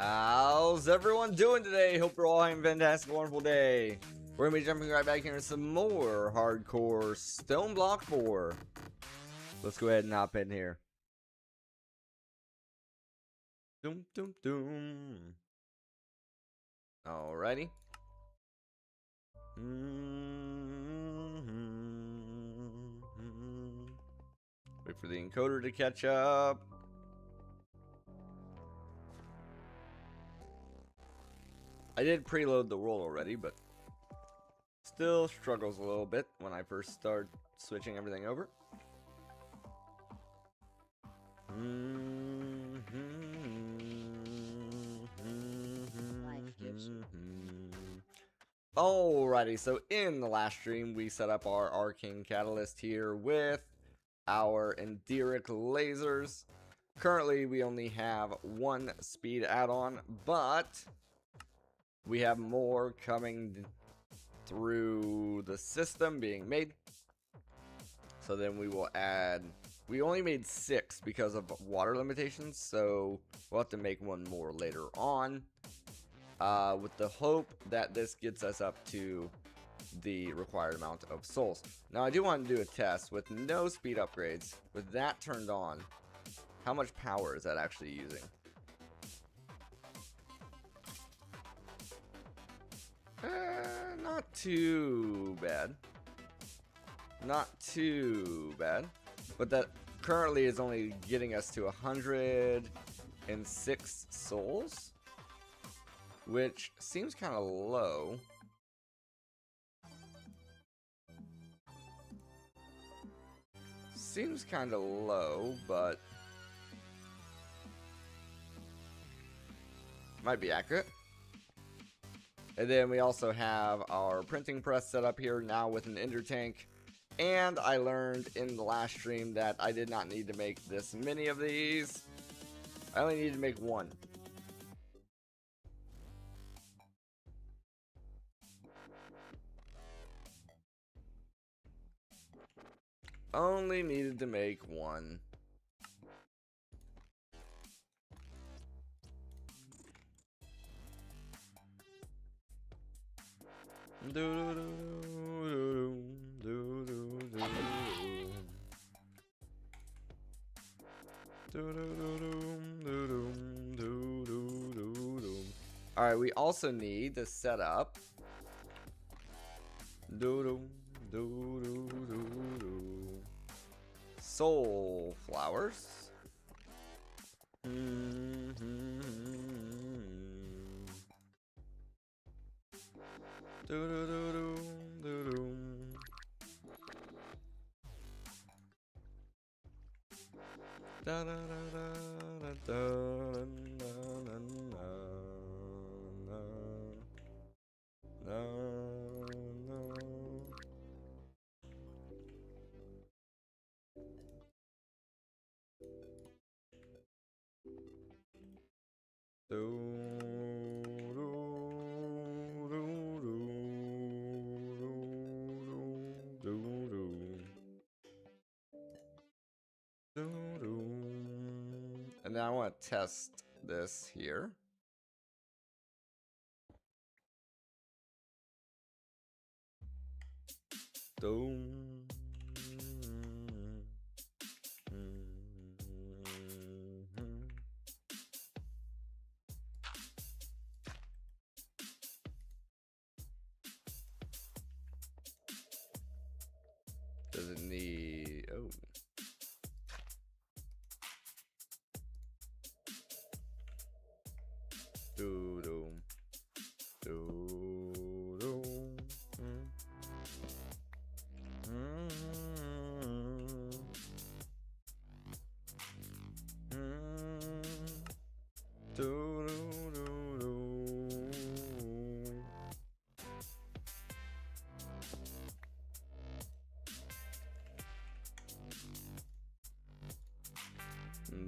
How's everyone doing today? Hope you're all having a fantastic, wonderful day. We're going to be jumping right back here into some more hardcore Stoneblock 4. Let's go ahead and hop in here. Doom, doom, doom. Alrighty. Wait for the encoder to catch up. I did preload the world already, but still struggles a little bit when I first start switching everything over. Alrighty, so in the last stream, we set up our arcane catalyst here with our enderic lasers. Currently, we only have one speed add-on, but we have more coming through the system being made. So then we will add, we only made 6 because of water limitations, so we'll have to make one more later on. With the hope that this gets us up to the required amount of souls. Now I do want to do a test with no speed upgrades. With that turned on, how much power is that actually using? Not too bad. Not too bad. But that currently is only getting us to 106 souls, which seems kind of low. Seems kind of low, but might be accurate. And then we also have our printing press set up here now with an ender tank. And I learned in the last stream that I did not need to make this many of these. I only need to make one. Only needed to make one. Alright, we also need to set up soul flowers. And then I want to test this here. Does it need... oh.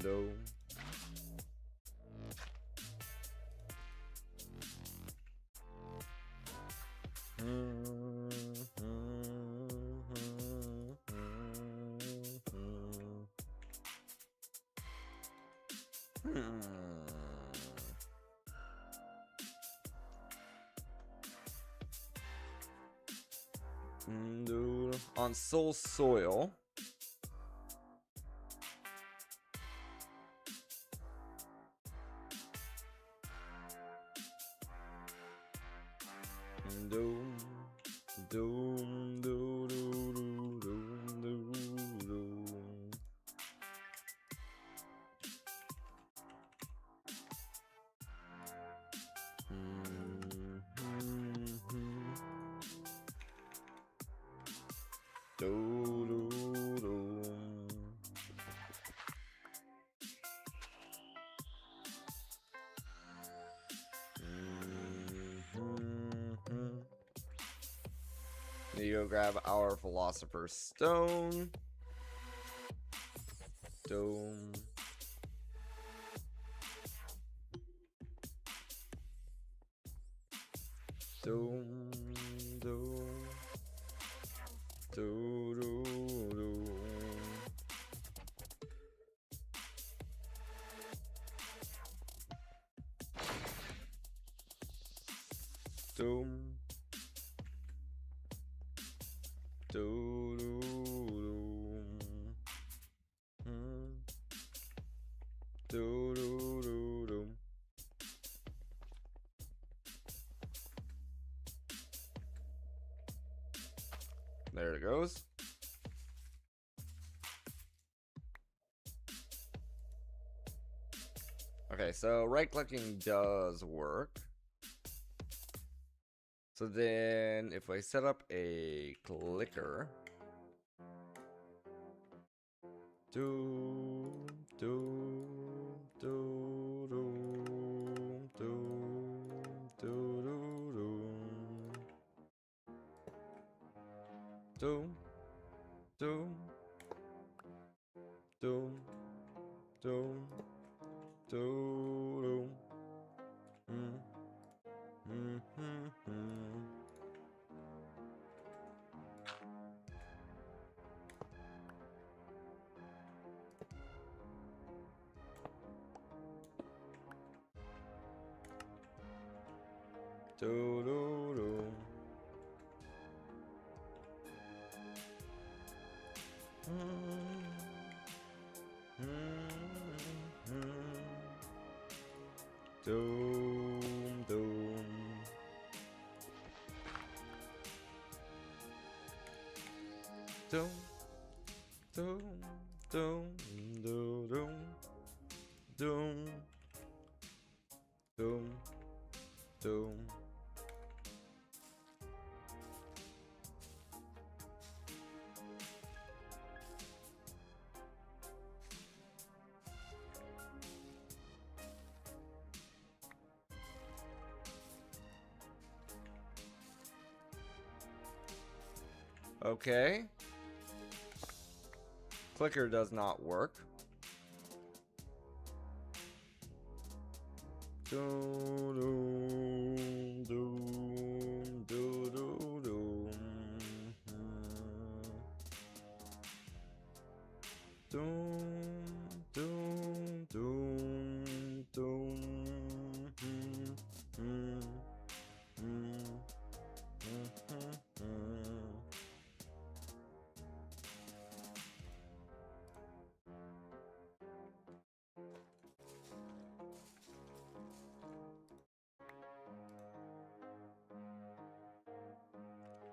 No. On Soul Soil. Doom, doom, doom, doom, doom, doom, doom. Need to go grab our Philosopher's Stone. Doom. Doom. Doom. Doom. Doom. Doom. There it goes. Okay, so right-clicking does work. So then if I set up a clicker, doom, doom, doom, doom, doom, doom, doom, doom, doom, doom, doom, doom, doom. Doom, doom, doom, doom, doom, doom, doom. Okay. Clicker does not work. Doom, doom, doom, doom, doom, doom. Doom, doom, doom, doom.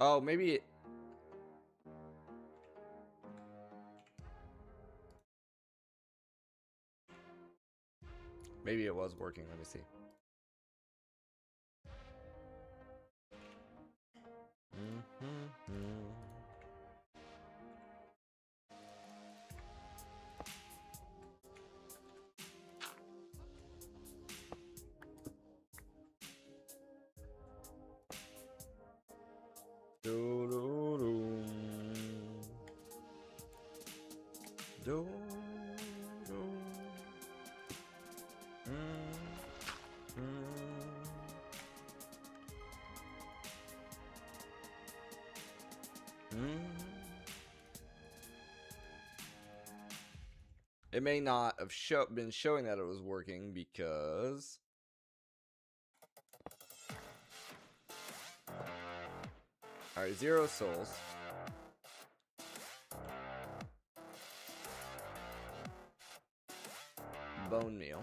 Oh, maybe it... Maybe it was working. Let me see. It may not have been showing that it was working because... Alright, Alright, 0 souls. Bone meal.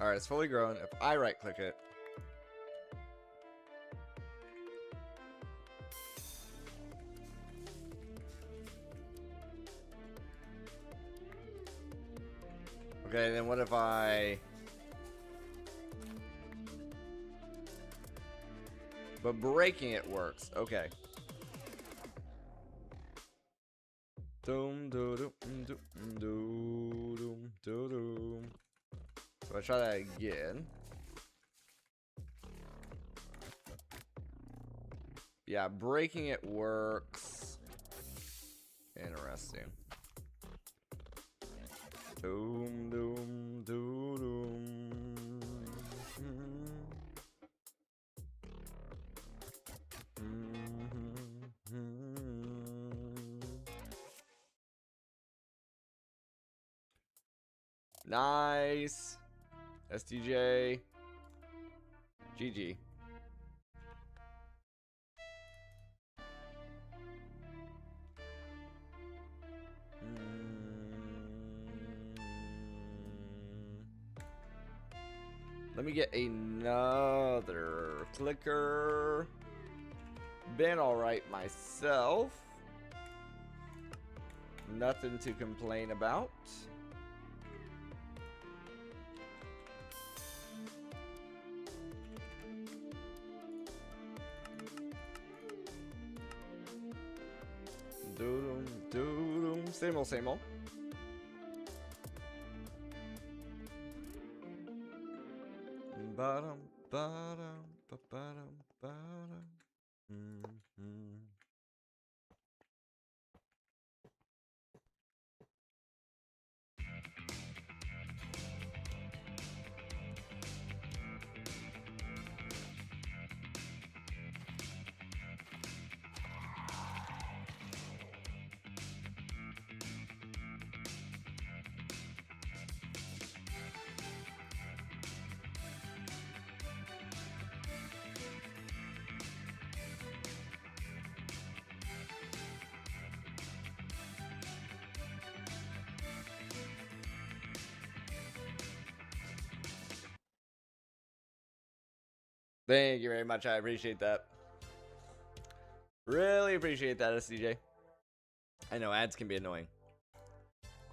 Alright, it's fully grown. If I right click it, okay, then what if I... But breaking it works. Okay. Doom doo doom doom doom doom doom. So I try that again. Yeah, breaking it works. Interesting. Doom doom doom doom. Nice. STJ. GG. Let me get another clicker. Been alright myself. Nothing to complain about. Doodum, doodum, same old, same old. Bottom, bottom, bottom, bottom. Thank you very much. I appreciate that. Really appreciate that, SCJ. I know ads can be annoying.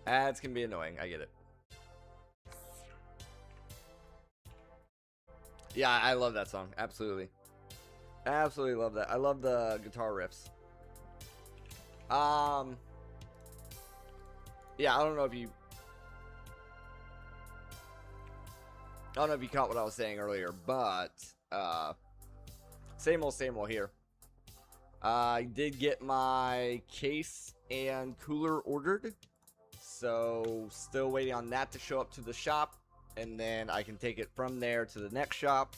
Ads can be annoying. I get it. Yeah, I love that song. Absolutely. Absolutely love that. I love the guitar riffs. Yeah, I don't know if you caught what I was saying earlier, but same old here. I did get my case and cooler ordered, so still waiting on that to show up to the shop, and then I can take it from there to the next shop,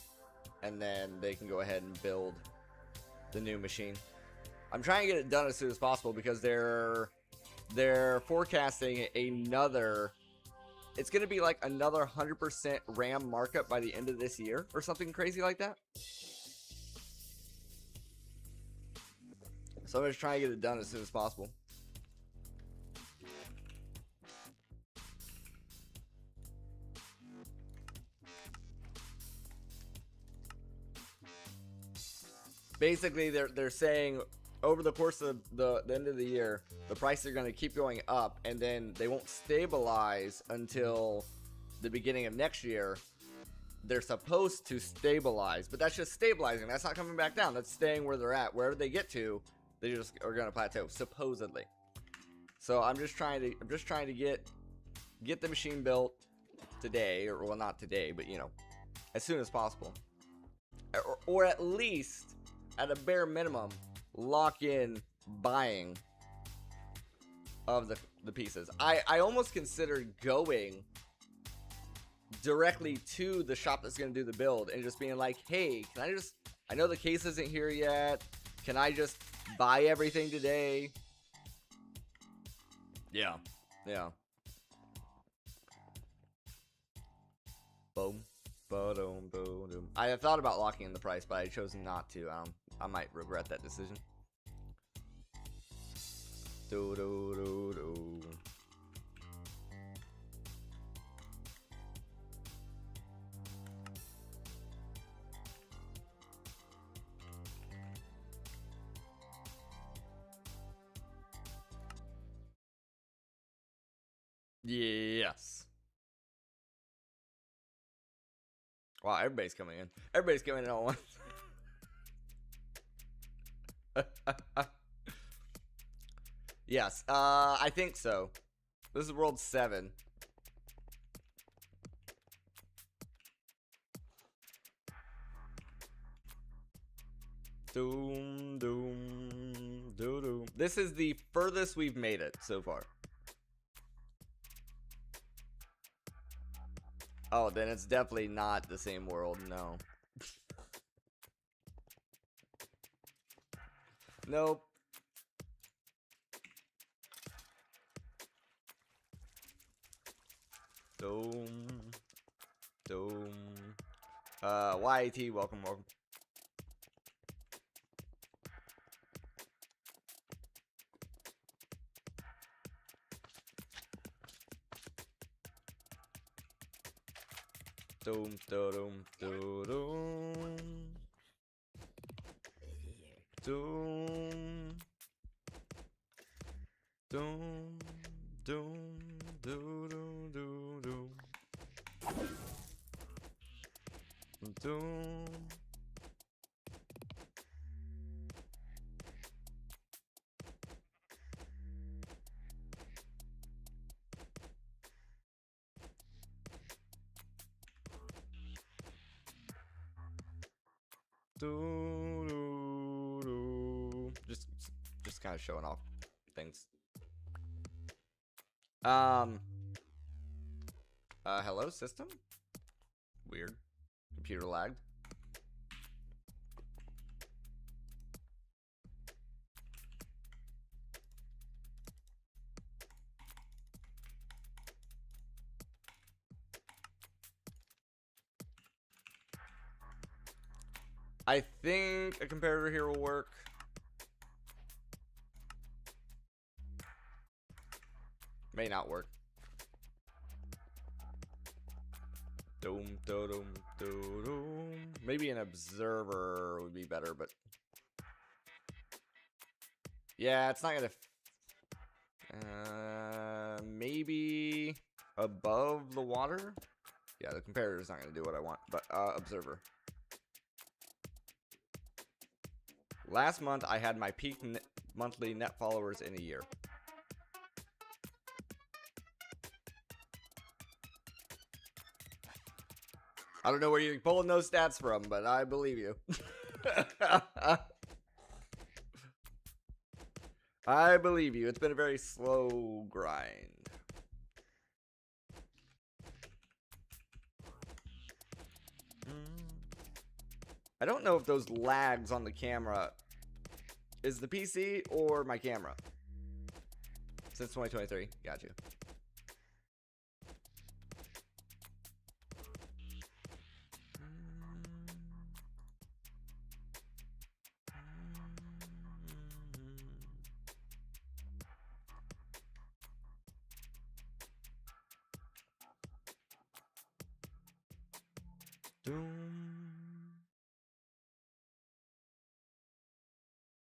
and then they can go ahead and build the new machine. I'm trying to get it done as soon as possible because they're forecasting another. It's going to be like another 100% RAM markup by the end of this year or something crazy like that. So I'm just trying to get it done as soon as possible. Basically, they're saying over the course of the end of the year, the prices are going to keep going up, and then they won't stabilize until the beginning of next year. they're supposed to stabilize, but that's just stabilizing. That's not coming back down. That's staying where they're at. Wherever they get to, they just are gonna plateau, supposedly. So I'm just trying to get the machine built today, or well, not today, but you know, as soon as possible, or at least at a bare minimum, lock in buying of the pieces. I almost considered going directly to the shop that's going to do the build and just being like, hey, I know the case isn't here yet, can I just buy everything today? Yeah. Boom. Boom, boom. I have thought about locking in the price, but I chose not to. I might regret that decision. Do do do do. Yes. Wow, everybody's coming in. Everybody's coming in all once. Yes, I think so. This is World 7. Doom, doom, doo doo. This is the furthest we've made it so far. Oh, then it's definitely not the same world, no. Nope. Doom. Doom. YAT, welcome. Doom, doom, doom, doom. Doom. Doom. Doom. Doom. Doom. Doom. Doom. Just kind of showing off things. Hello, system? Weird. Computer lagged. I think a comparator here will work. May not work. Doom, doom, doom. Maybe an observer would be better, but yeah, it's not gonna. Maybe above the water. Yeah, the comparator is not gonna do what I want, but observer. Last month, I had my peak monthly net followers in a year. I don't know where you're pulling those stats from, but I believe you. I believe you. It's been a very slow grind. I don't know if those lags on the camera is the PC or my camera. Since 2023. Got you.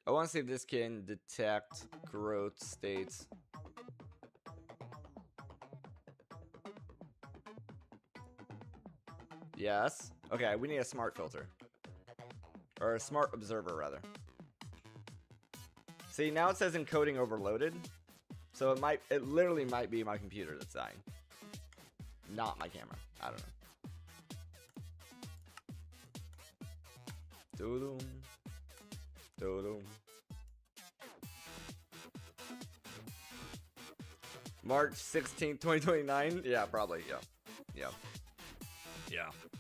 I want to see if this can detect growth states. Yes. Okay, we need a smart filter. Or a smart observer, rather. See, now it says encoding overloaded. So it literally might be my computer that's dying. Not my camera. I don't know. Doo-doom. Doo-doom. March 16th, 2029? Yeah, probably, yeah.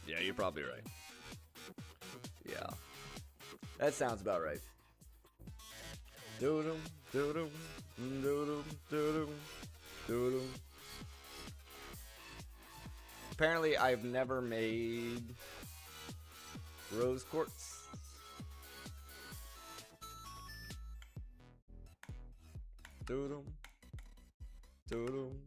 Yeah, you're probably right. Yeah. That sounds about right. Doo-doom, doo-doom, doo-doom, doo-doom, doo-doom. Apparently, I've never made rose quartz. Doo-doom, doo-doom.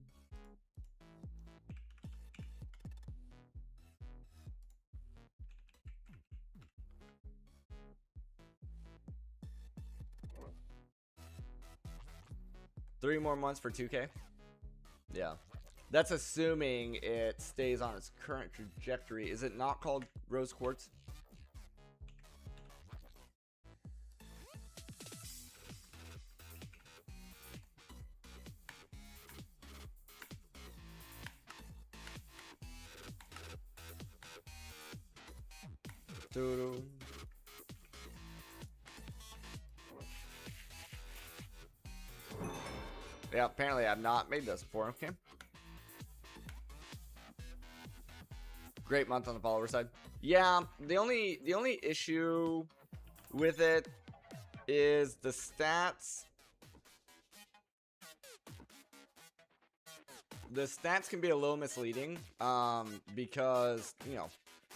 Three more months for 2K? Yeah. That's assuming it stays on its current trajectory. Is it not called rose quartz? Doo-doo. Yeah, apparently I've not made this before. Okay. Great month on the follower side. Yeah, the only issue with it is the stats. The stats can be a little misleading, because, you know,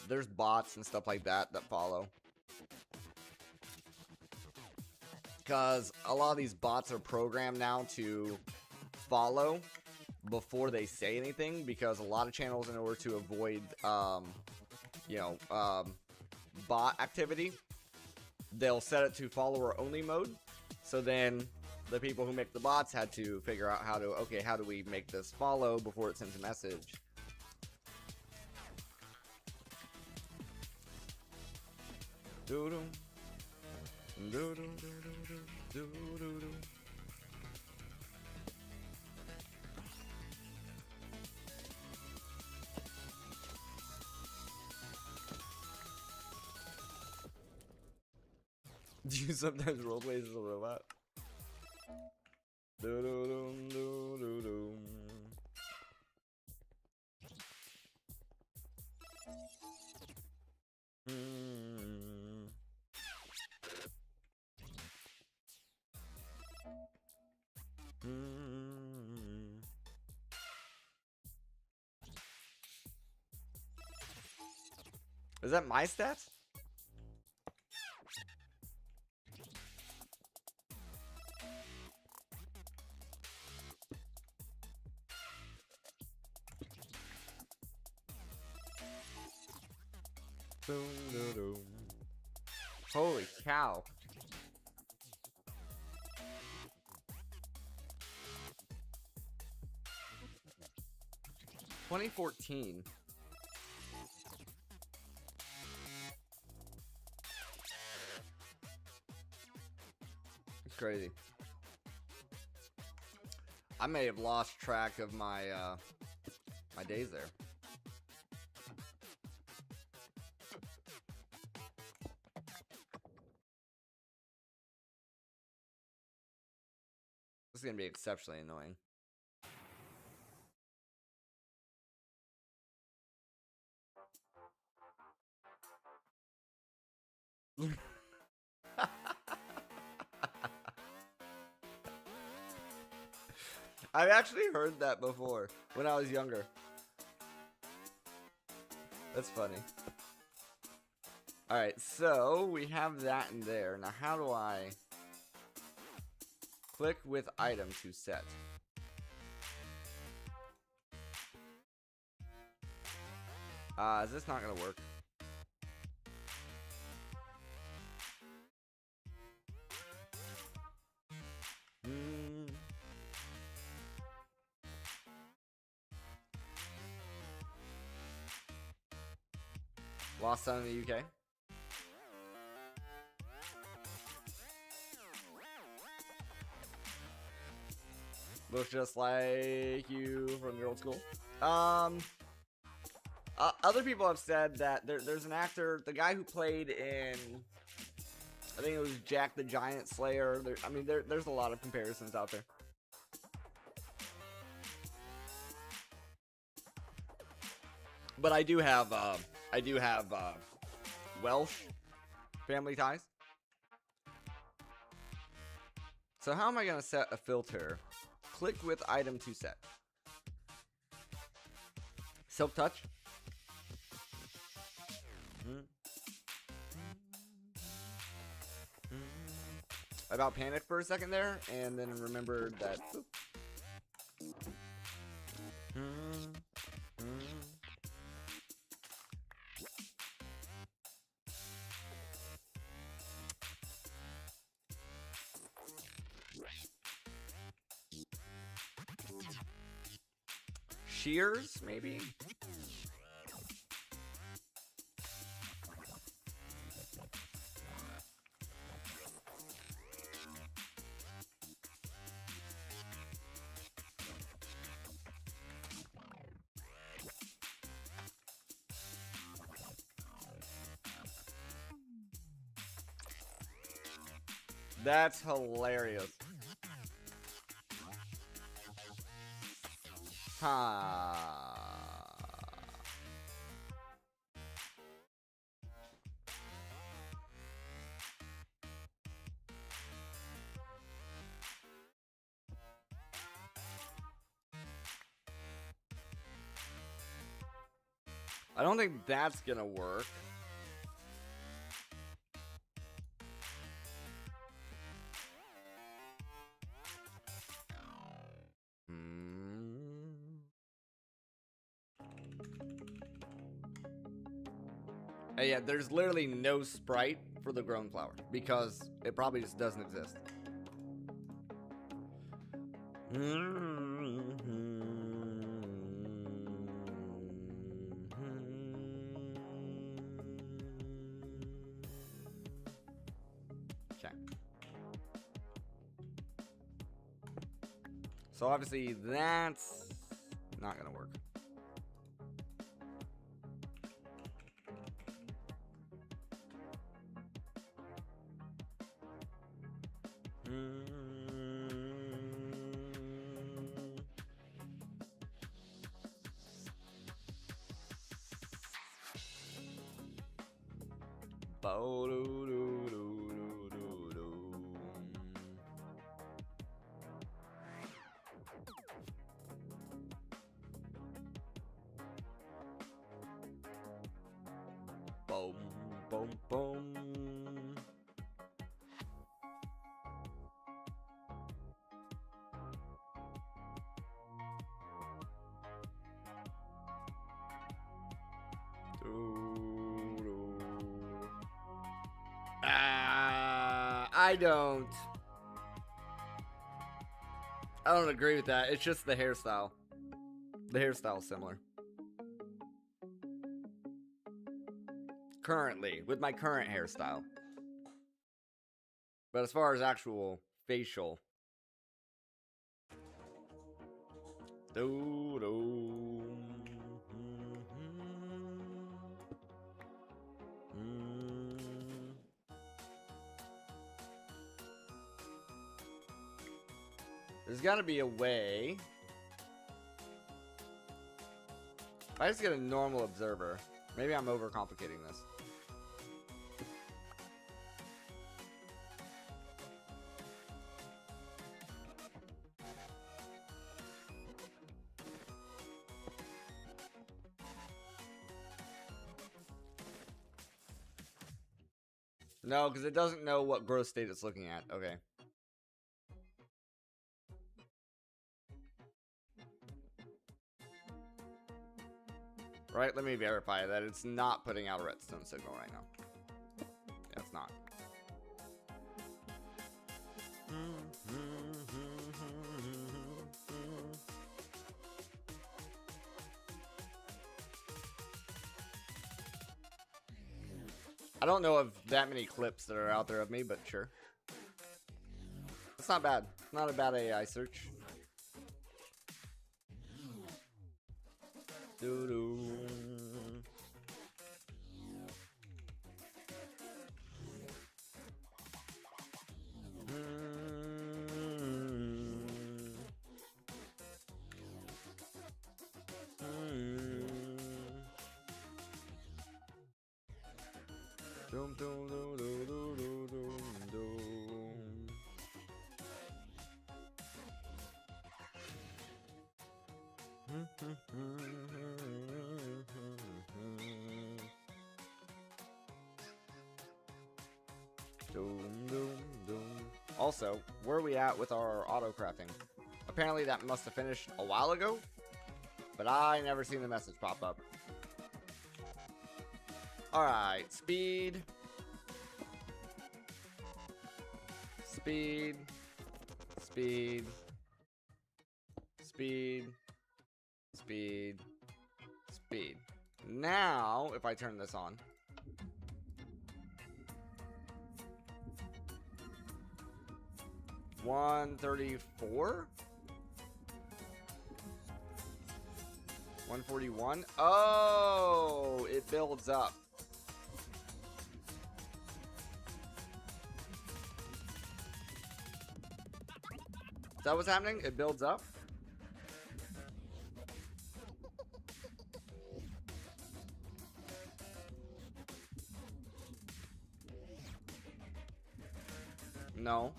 there's bots and stuff like that follow. Because a lot of these bots are programmed now to follow before they say anything, because a lot of channels, in order to avoid, bot activity, they'll set it to follower only mode. So then the people who make the bots had to figure out how do we make this follow before it sends a message. Doo-doo. Doo-doo, doo-doo, doo-doo-doo. Do you sometimes roleplay as a robot? Doo-doo-doo, doo-doo-doo. Is that my stats? Holy cow. $2014. It's crazy. I may have lost track of my my days there. This is gonna be exceptionally annoying. I've actually heard that before when I was younger. That's funny. Alright, so we have that in there. Now how do I click with item to set? Is this not gonna work? Lost son in the UK. Looks just like you from your old school. Other people have said that there's an actor, the guy who played in, I think it was Jack the Giant Slayer. There's a lot of comparisons out there. But I do have Welsh family ties. So how am I gonna set a filter? Click with item to set. Silk touch. I about panicked for a second there, and then remembered that. Shears, maybe? That's hilarious. I don't think that's gonna work. Yeah, there's literally no sprite for the grown flower because it probably just doesn't exist. Okay. So obviously that's not gonna work. Boom, boom, boom. I don't agree with that. It's just the hairstyle. The hairstyle's similar. Currently, with my current hairstyle. But as far as actual facial. There's gotta be a way. If I just get a normal observer, maybe I'm overcomplicating this. No, because it doesn't know what growth state it's looking at. Okay. Right, let me verify that it's not putting out a redstone signal right now. Yeah, it's not. I don't know of that many clips that are out there of me, but sure. It's not bad. Not a bad AI search. Doo-doo. Doom, doom, doom, doom, doom, doom, doom. Doom, doom, doom. Also, where are we at with our auto crafting? Apparently that must have finished a while ago, but I never seen the message pop up. Alright, speed. Speed. Speed. Speed. Speed. Speed. Now, if I turn this on. $134? 141? Oh, it builds up. Is that what's happening? It builds up? No.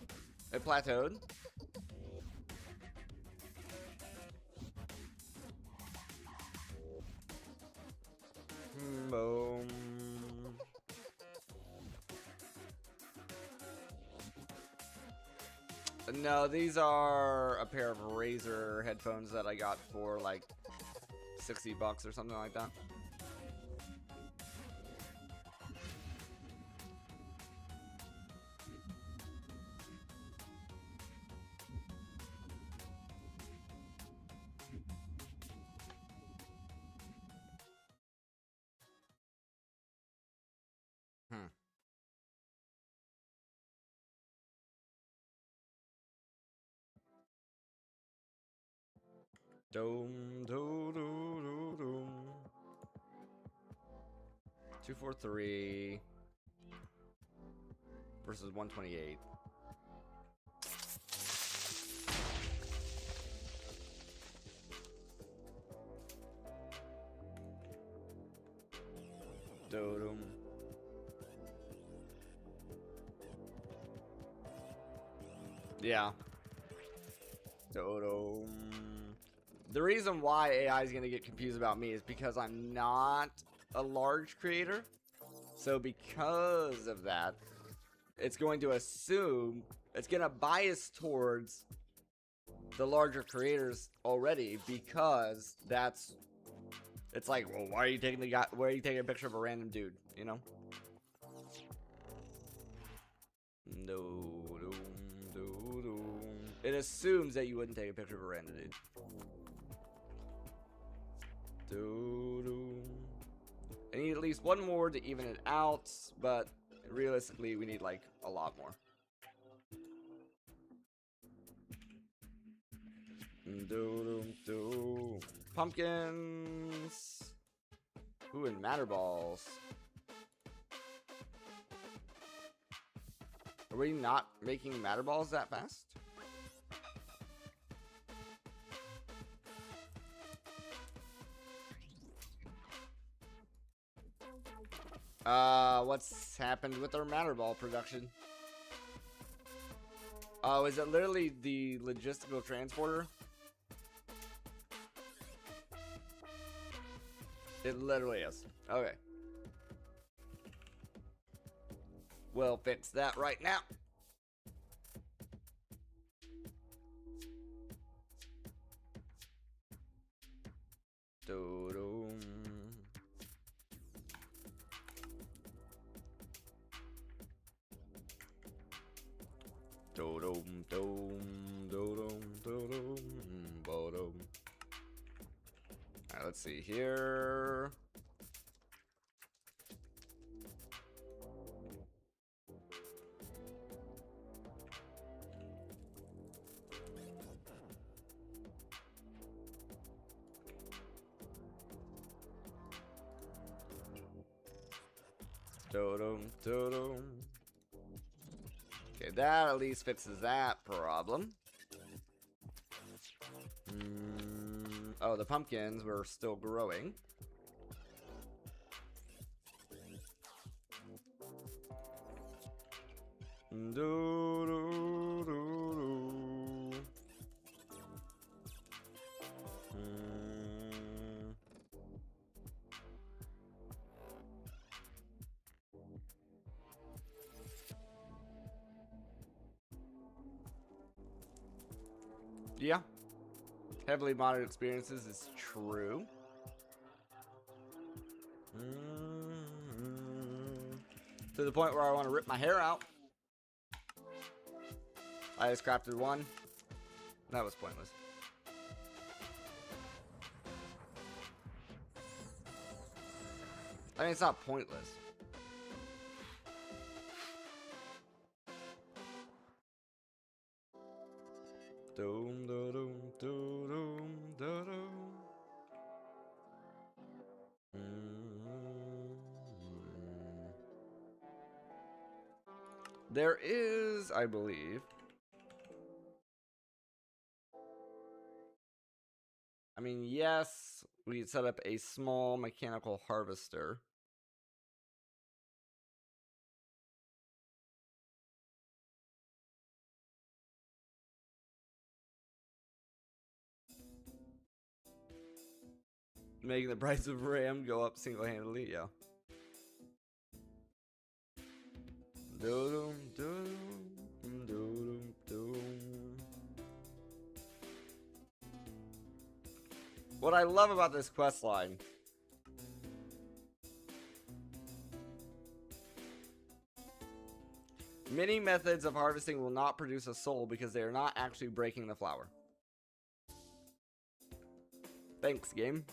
It plateaued. Boom. No, these are a pair of Razer headphones that I got for like $60 or something like that. Doom, doom, doom, doom, doom. 243 versus 128. Doom. Yeah. Doom. The reason why AI is going to get confused about me is because I'm not a large creator. So because of that, it's going to assume, it's going to bias towards the larger creators already, because that's, it's like, well, why are you taking a picture of a random dude, you know? No, no, no, no. It assumes that you wouldn't take a picture of a random dude. I need at least one more to even it out, but realistically we need like a lot more. Pumpkins. Ooh, and matter balls. Are we not making matter balls that fast? What's happened with our matter ball production? Oh, is it literally the logistical transporter? It literally is. Okay. We'll fix that right now. Do-dum. Do-dum, dum, do-dum, do-dum, bo-dum. Alright, let's see here. Dodum, dodum. Okay, that at least fixes that problem. Oh, the pumpkins were still growing. Yeah. Heavily modded experiences is true. To the point where I want to rip my hair out. I just crafted one. That was pointless. I mean, it's not pointless. Doom, doom, doom, doom, doom. There is, I believe. I mean, yes, we set up a small mechanical harvester. Making the price of RAM go up single-handedly, yeah. Doom, doom, doom, doom. What I love about this quest line many methods of harvesting will not produce a soul because they are not actually breaking the flower. Thanks, game.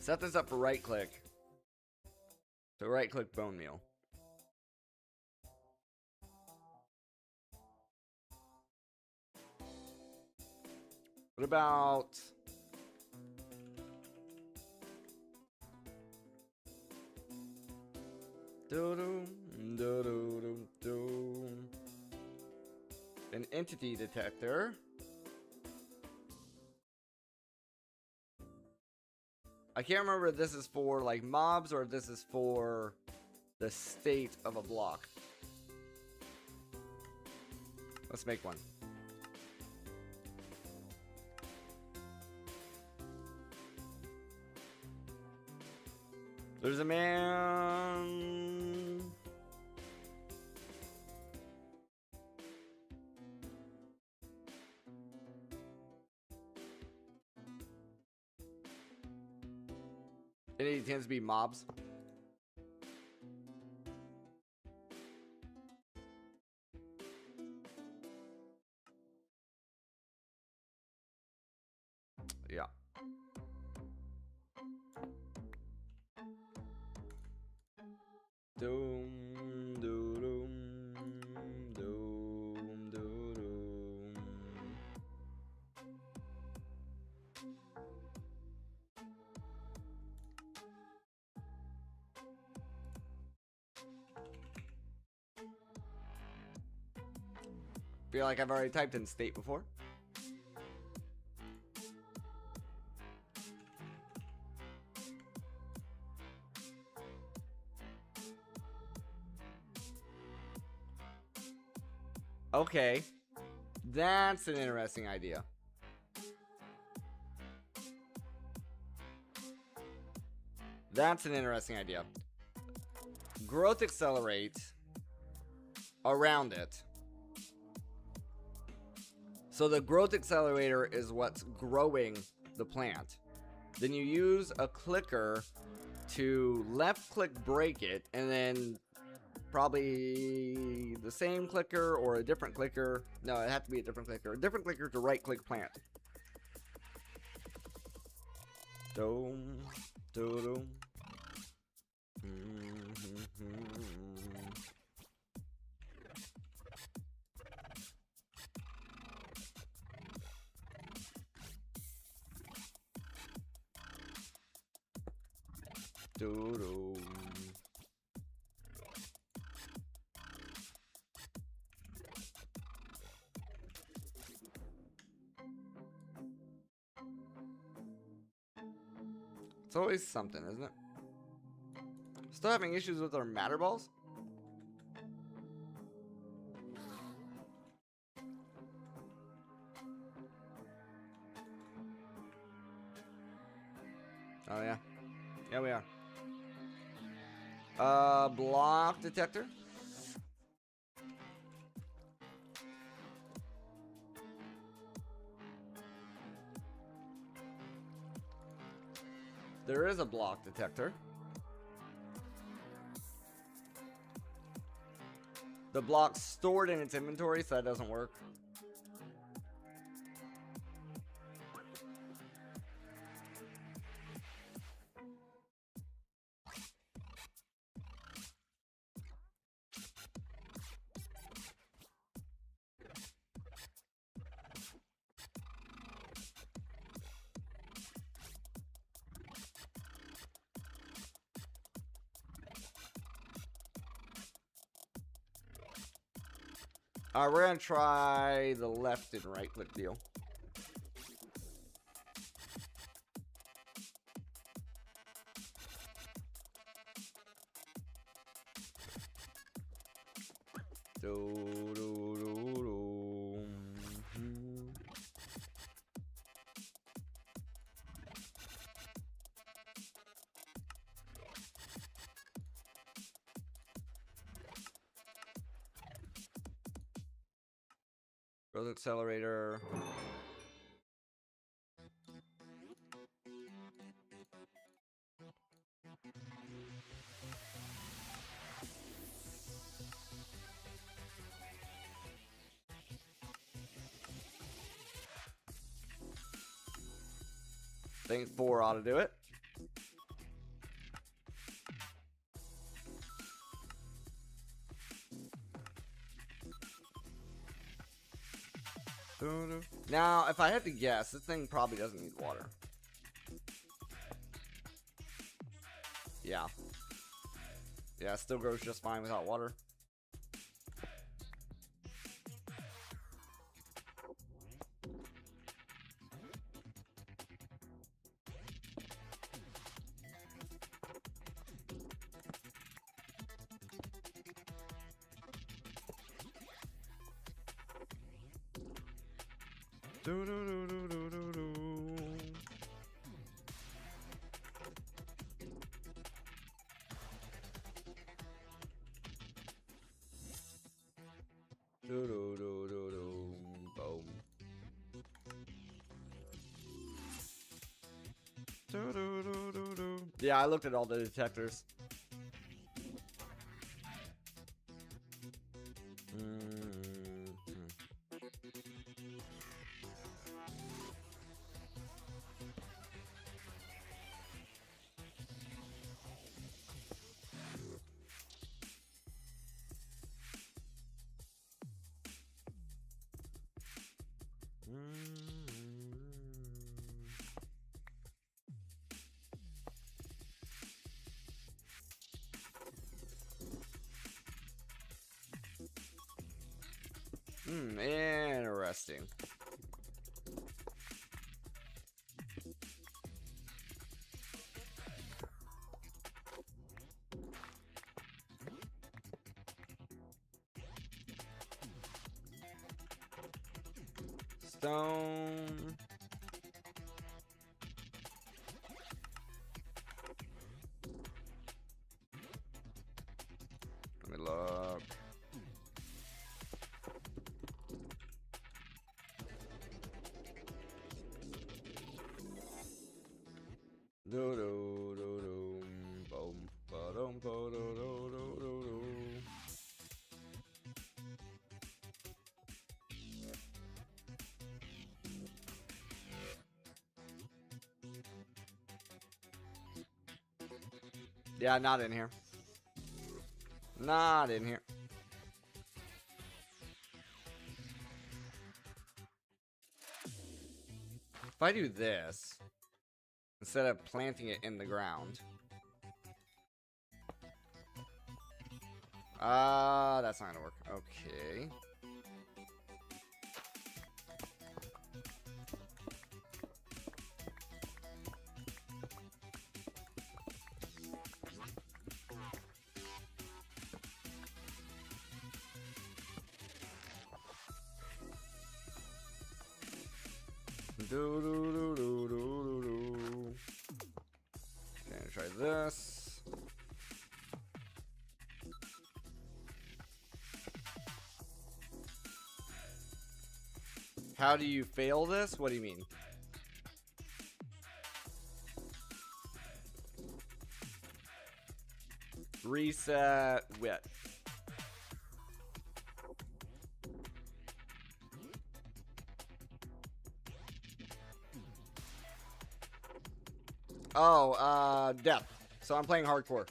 Set this up for right click. So right click bone meal. What about an entity detector? I can't remember if this is for like mobs or if this is for the state of a block. Let's make one. There's a man. And it tends to be mobs. Yeah. Doom, doom, doom, doom, doom. Feel like I've already typed in state before. Okay. That's an interesting idea. That's an interesting idea. Growth accelerate around it. So the growth accelerator is what's growing the plant. Then you use a clicker to left click break it, and then probably the same clicker or a different clicker. No, it had to be a different clicker. A different clicker to right click plant. Doom, doom. Doo-doo. It's always something, isn't it? Still having issues with our matter balls? Oh yeah. Yeah, we are. Block detector. There is a block detector. The block's stored in its inventory, so that doesn't work. Alright, we're gonna try the left and right click deal. Growth accelerator. I think 4 ought to do it. Now, if I had to guess, this thing probably doesn't need water. Yeah. Yeah, it still grows just fine without water. Do, do, do, do, do, do, do. Do, do, do, do, do. Boom. Do, do, do, do, do. Yeah, I looked at all the detectors. Interesting. Stone. Let me look. Do do do do boom ba dum ba do do do do do. Yeah, not in here. Not in here. If I do this, instead of planting it in the ground. That's not gonna work. Okay. Do do do do do do. Okay, try this. How do you fail this? What do you mean? Reset width. Oh, depth. So I'm playing hardcore.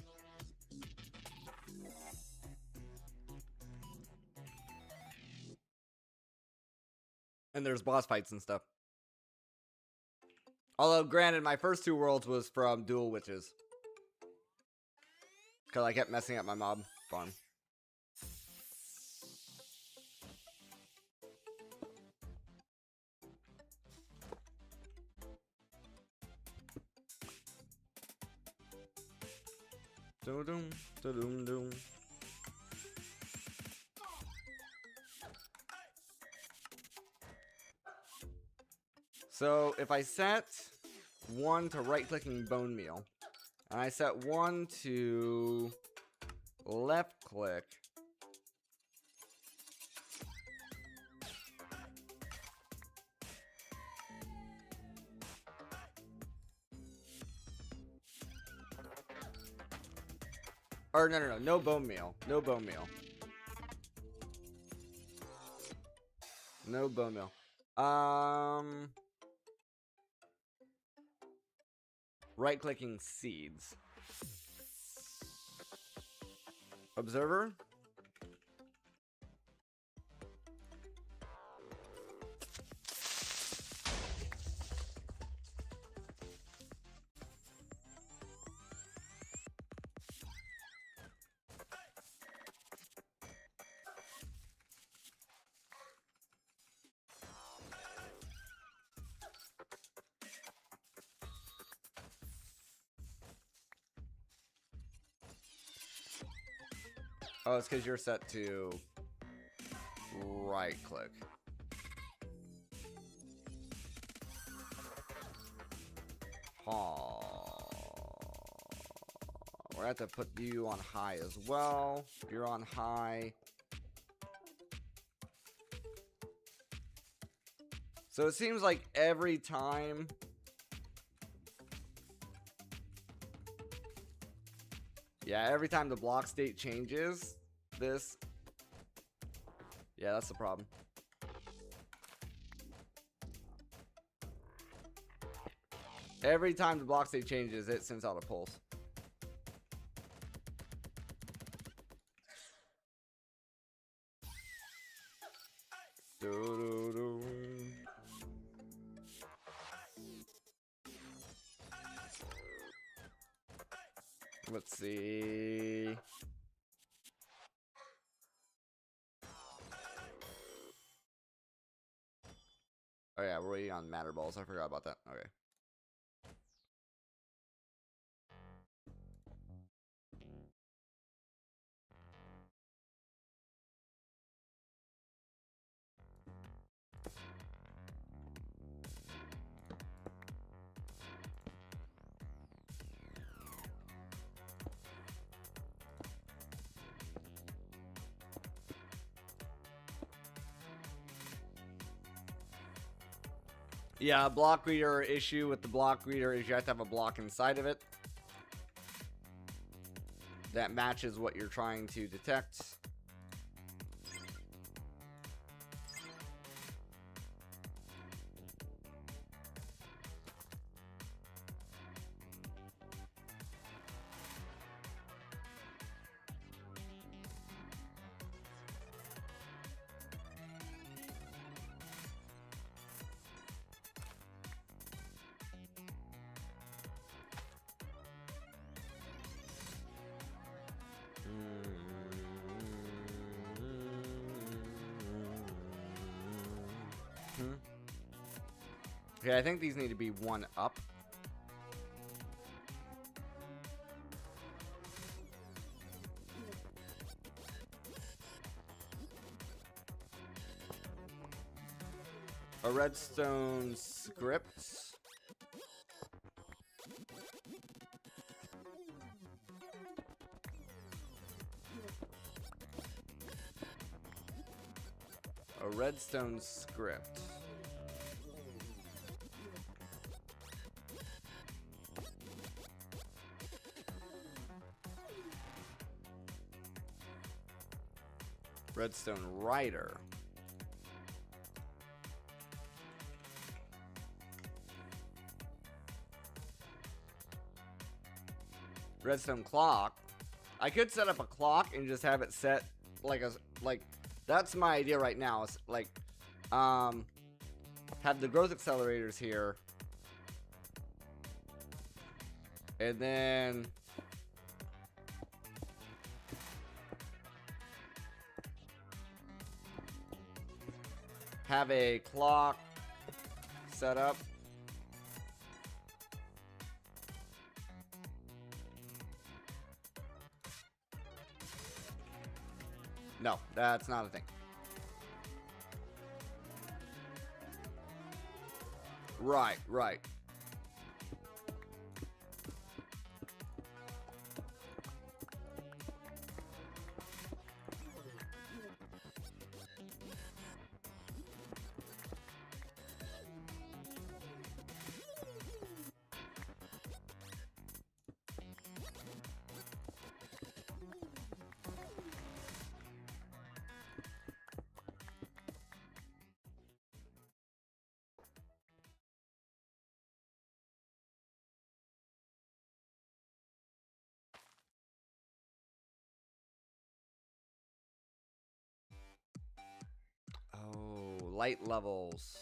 And there's boss fights and stuff. Although, granted, my first 2 worlds was from dual witches. Because I kept messing up my mob farm. Do-dum, do-dum-dum. So if I set 1 to right-clicking bone meal, and I set 1 to left-click, or no bone meal, no bone meal, no bone meal. Right-clicking seeds. Observer. Oh, it's because you're set to right-click. We're going to have to put you on high as well. If you're on high. So it seems like every time... Yeah, every time the block state changes, this... Yeah, that's the problem. Every time the block state changes, it sends out a pulse. Do-do-do. Let's see. Oh yeah, we're waiting on matter balls. I forgot about that. Okay. Yeah, block reader issue with the block reader is you have to have a block inside of it that matches what you're trying to detect. Okay, I think these need to be one up. A redstone script. A redstone script. Redstone writer. Redstone clock. I could set up a clock and just have it set like a that's my idea right now. It's like have the growth accelerators here. And then have a clock set up. No, that's not a thing. Right, right. Oh, light levels.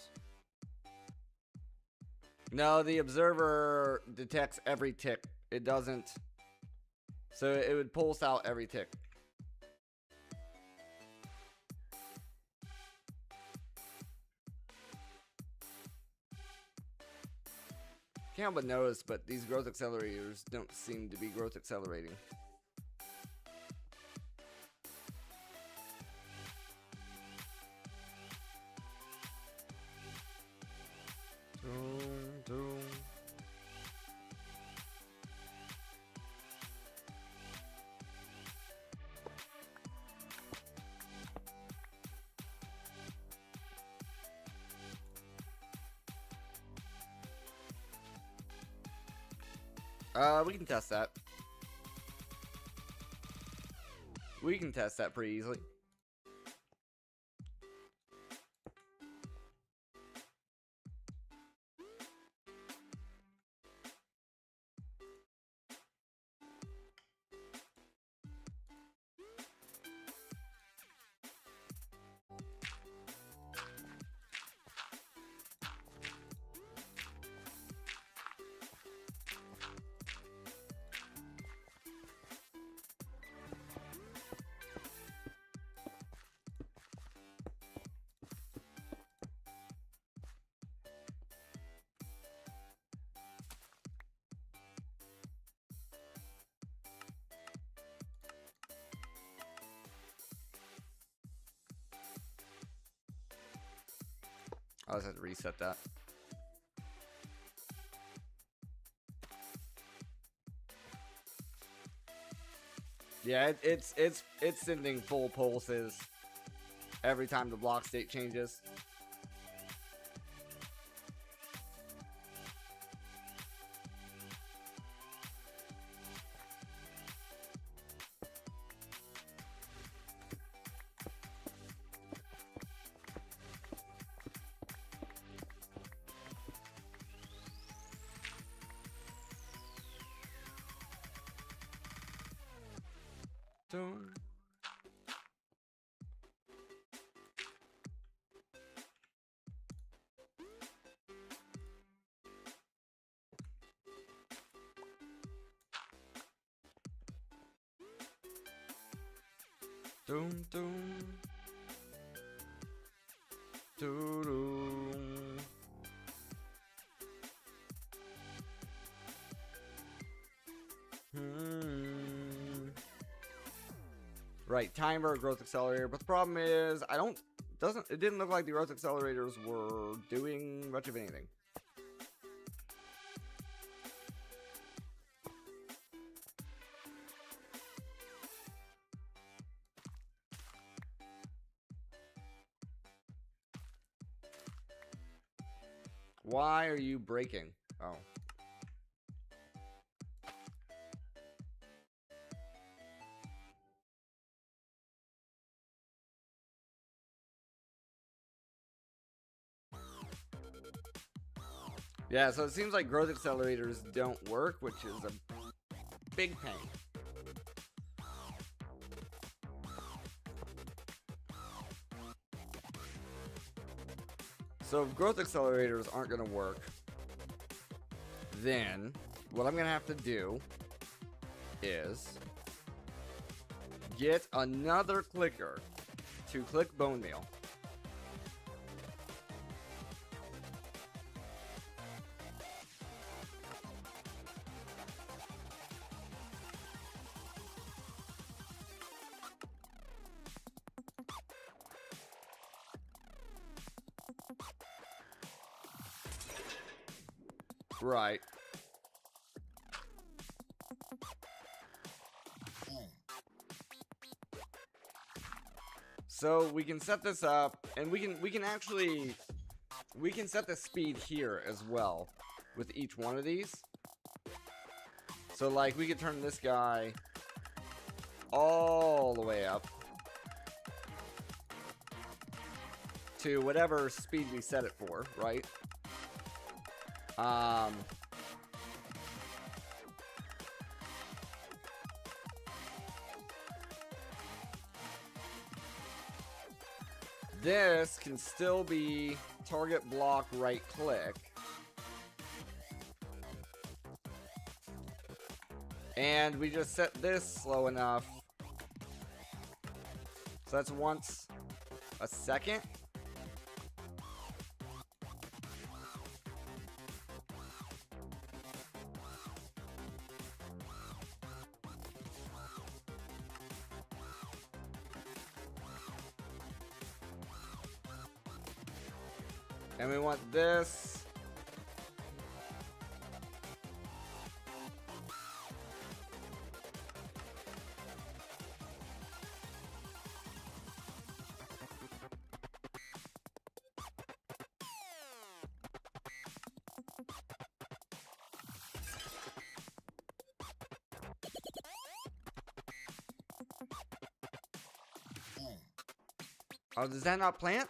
No, the observer detects every tick. It doesn't. So it would pulse out every tick. Can't help but notice, but these growth accelerators don't seem to be growth accelerating. We can test that. We can test that pretty easily. I'll just have to reset that. Yeah, it's sending full pulses every time the block state changes. Dun. Dun, dun. Dun, dun. Right, timer, growth accelerator, but the problem is it didn't look like the growth accelerators were doing much of anything. Why are you breaking? Oh. Yeah, so it seems like growth accelerators don't work, which is a big pain. So if growth accelerators aren't going to work, then what I'm going to have to do is get another clicker to click bone meal. Right. So we can set this up, and we can actually set the speed here as well with each one of these. So like we could turn this guy all the way up to whatever speed we set it for, right? This can still be target block right click. And we just set this slow enough. So that's once a second. And we want this. Oh, does that not plant?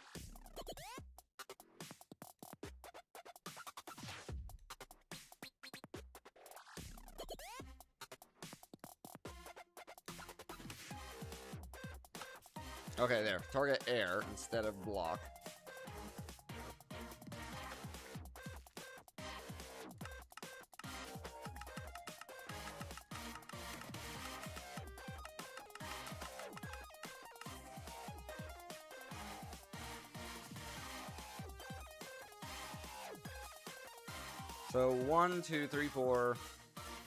Okay, there. Target air instead of block. So 1, 2, 3, 4,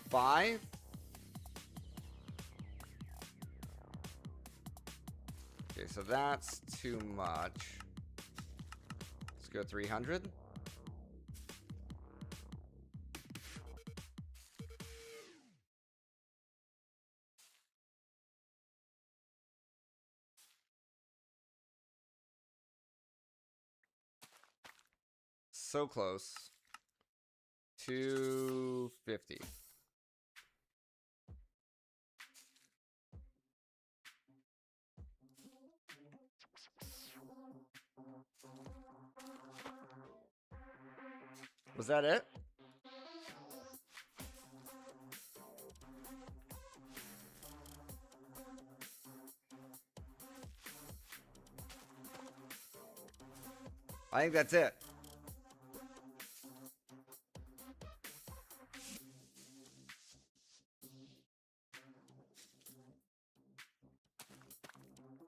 5. Okay, so that's too much. Let's go 300. So close. 250. Was that it? I think that's it.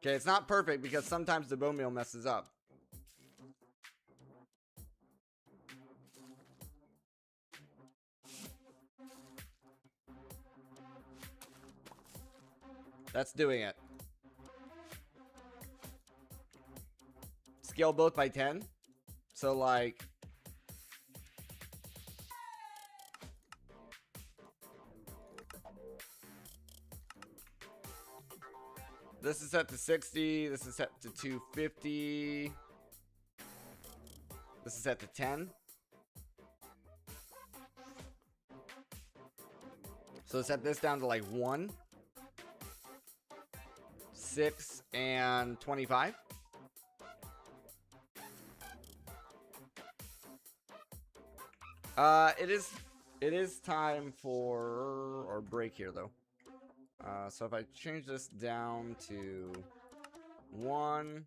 Okay, it's not perfect because sometimes the bone meal messes up. That's doing it. scale both by 10. So like, this is set to 60. This is set to 250. This is set to 10. So set this down to like 1, 6, and 25. It is time for our break here though. So if I change this down to 1,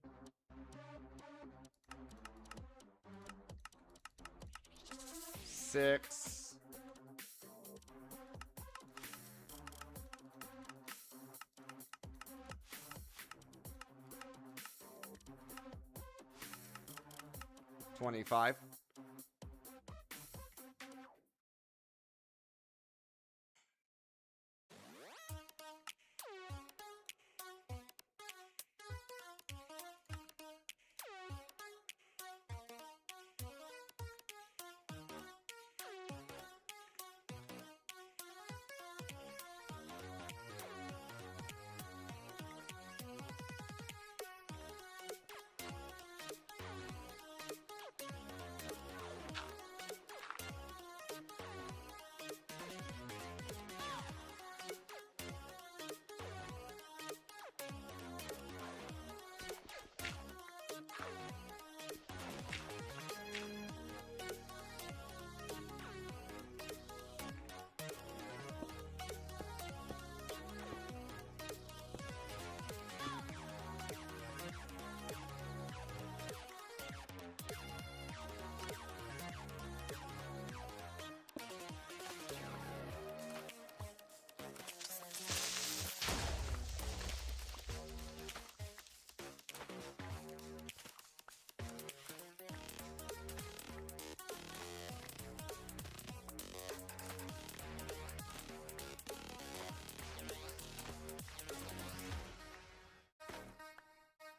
6, 25.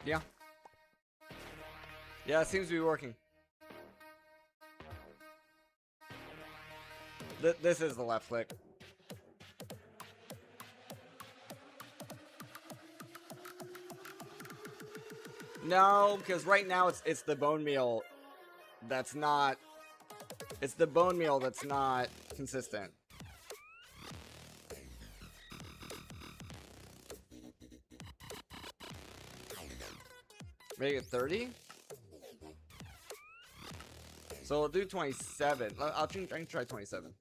Yeah. Yeah, it seems to be working. This is the left click. No, because right now it's the bone meal that's not. It's the bone meal that's not consistent. Make it 30. So we'll do 27. I can try 27.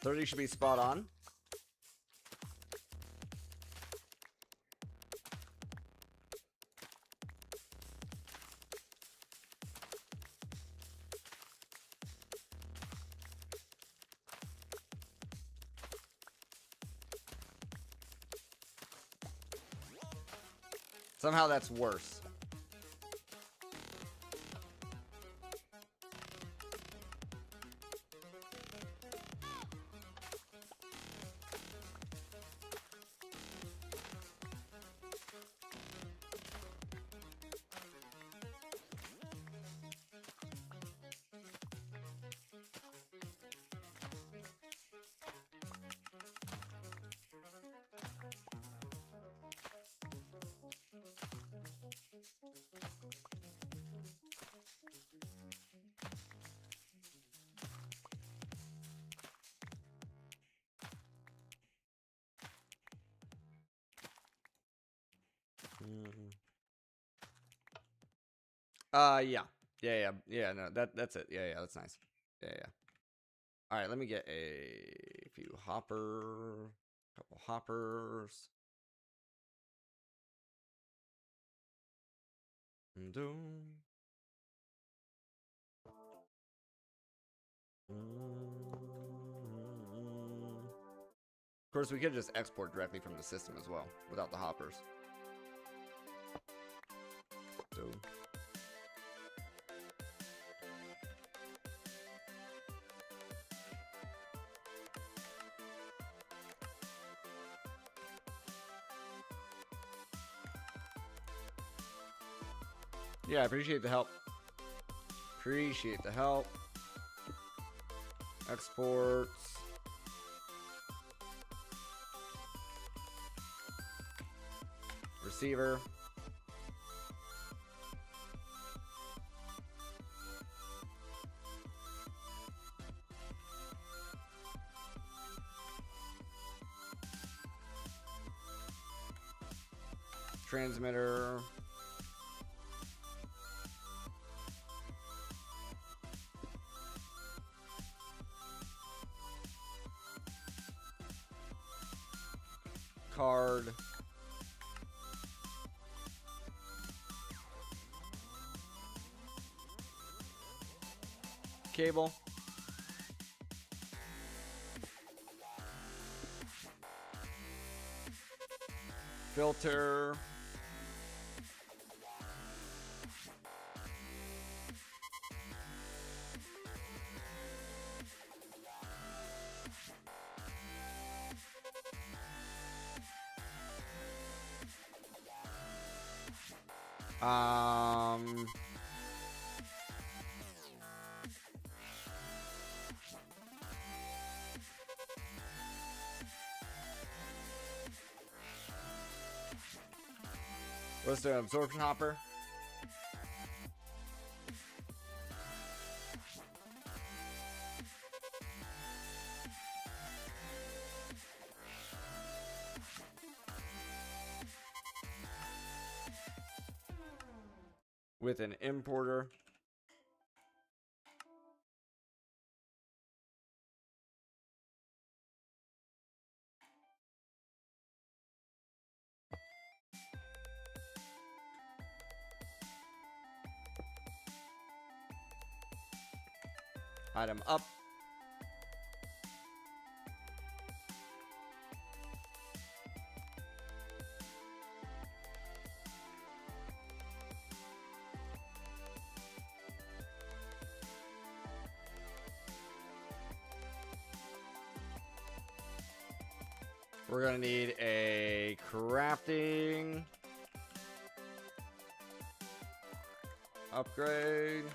$30 should be spot on. Somehow that's worse. Yeah. No, that's it. Yeah, that's nice. Yeah. All right, let me get a few couple hoppers. Of course, we could just export directly from the system as well, without the hoppers. So... yeah, I appreciate the help. Appreciate the help. Exports. Receiver. Transmitter. Card. Cable. Filter. What's the absorption hopper? With an importer. Item up. We're gonna need a crafting upgrade.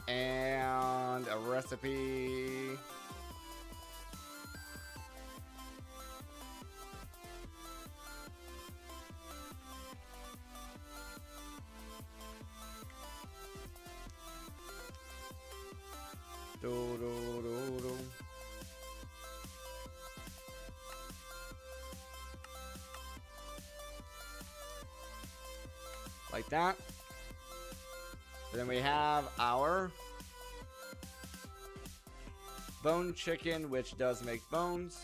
And a recipe. Do, do, do, do. Like that. Then we have our bone chicken, which does make bones.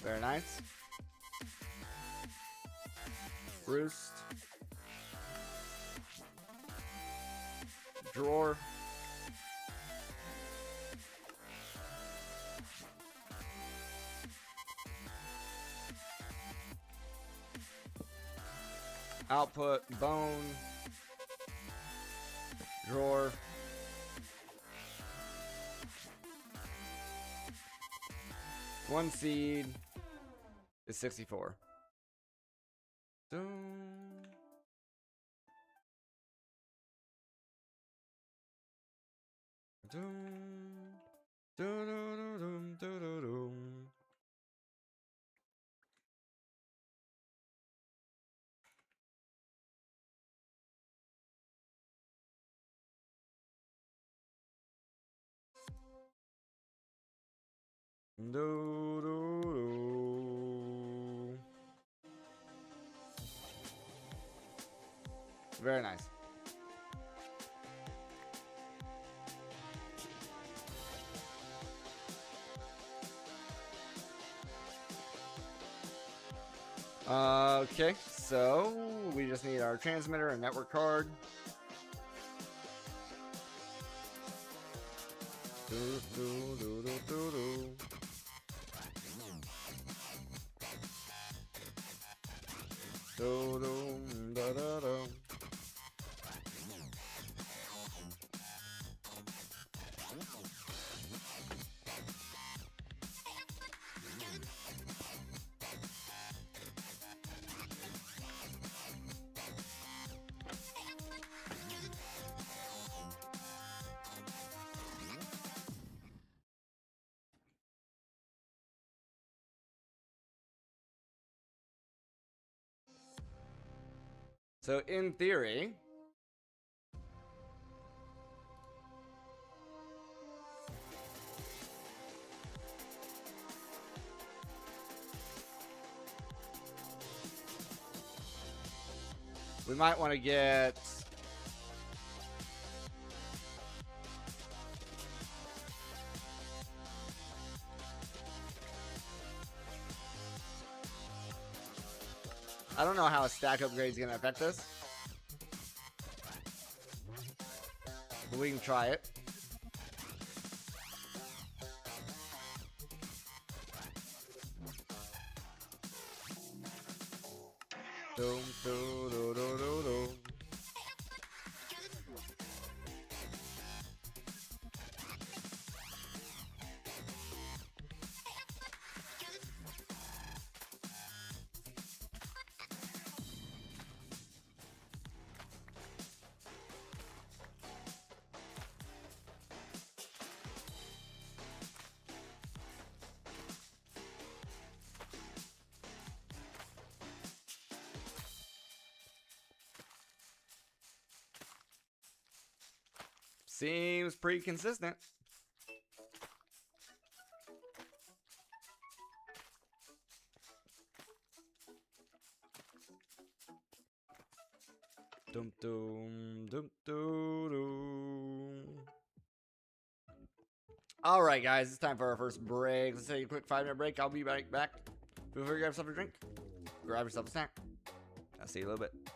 Very nice. Roost. Drawer. Output, bone. Drawer. One seed is 64. Dun, dun, dun, dun, dun, dun, dun, dun. Do, do, do. Very nice. Okay, so we just need our transmitter and network card. Do, do, do, do, do, do. Do, do, da, da, da. So in theory, we might want to get I don't know how a stack upgrade is going to affect us, but we can try it. Do, do, do, do, do, do. Seems pretty consistent. Dum dum dum dum dum. All right, guys, it's time for our first break. Let's take a quick 5-minute break. I'll be right back. Feel free to grab yourself a drink, grab yourself a snack. I'll see you in a little bit.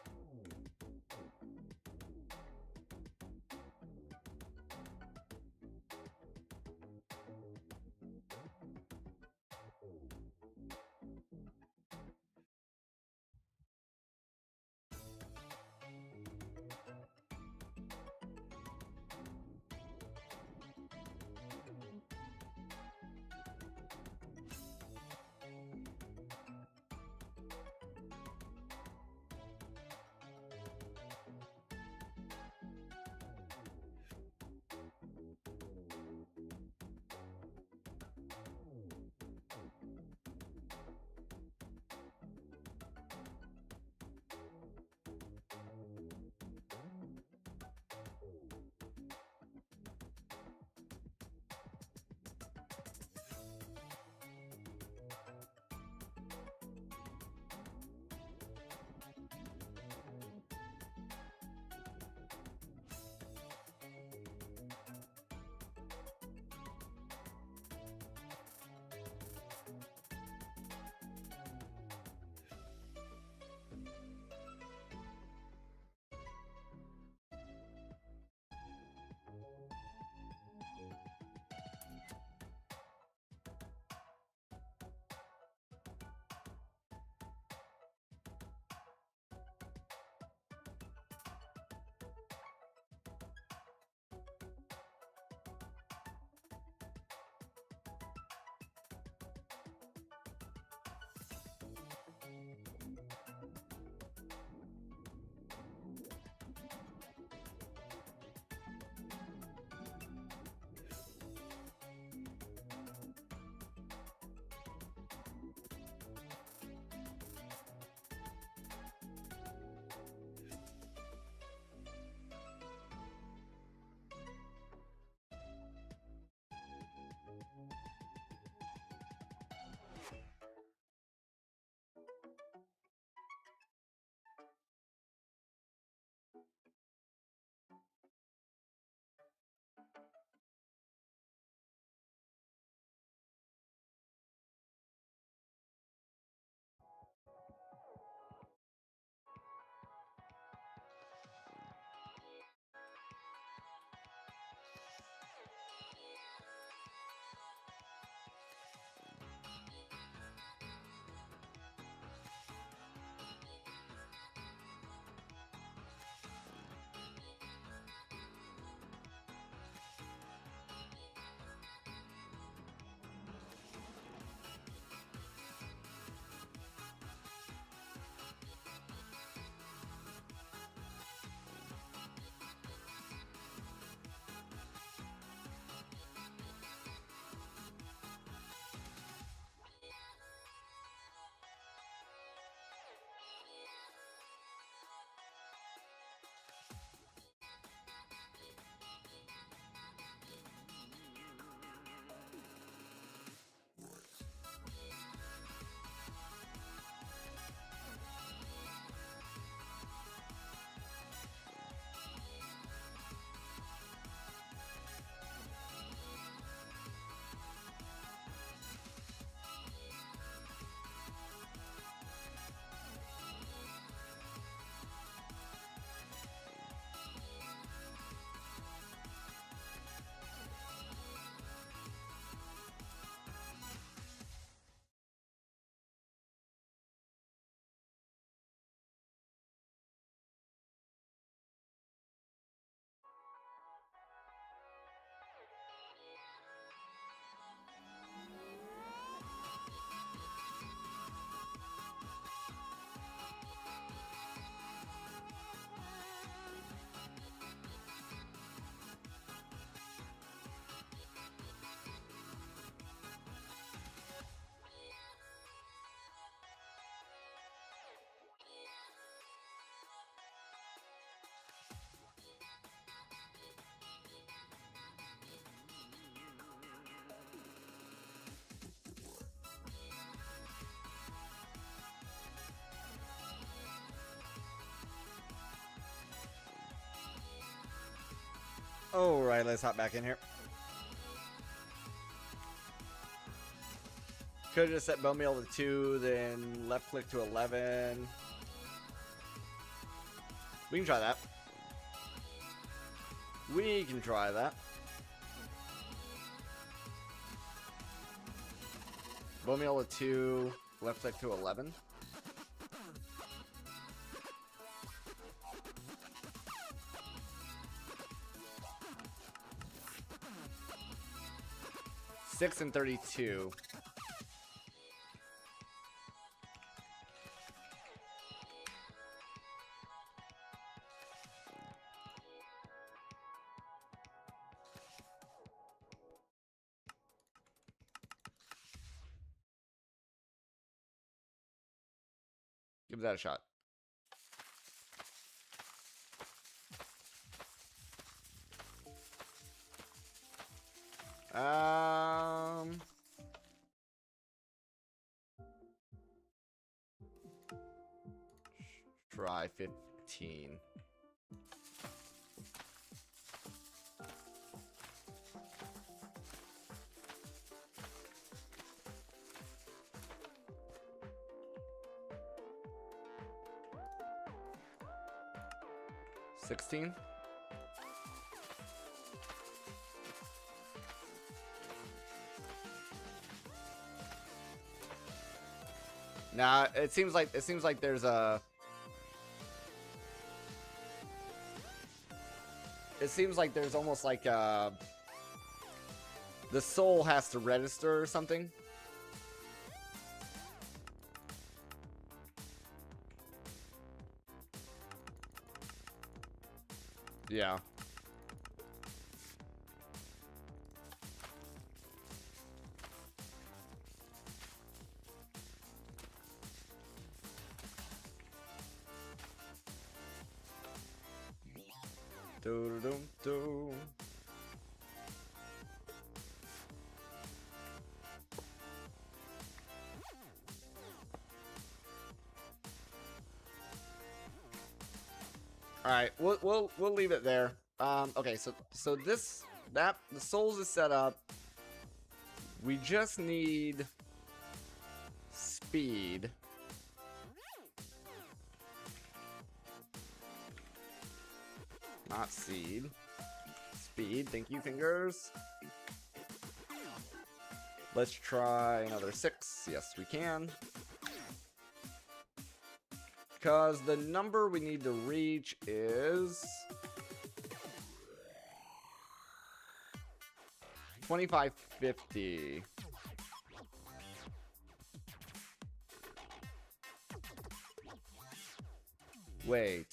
Alright, let's hop back in here. Could've just set bone meal to 2, then left click to 11. We can try that. We can try that. Bone meal to 2, left click to 11. $6 and 32. Give that a shot. Try 15. $16. Nah, it seems like there's a. It seems like there's almost like the soul has to register or something. Yeah. Do. All right, we'll leave it there. Okay, so the souls is set up. We just need speed. Not seed. Speed, thank you, fingers. Let's try another 6. Yes, we can. Because the number we need to reach is 2550. Wait.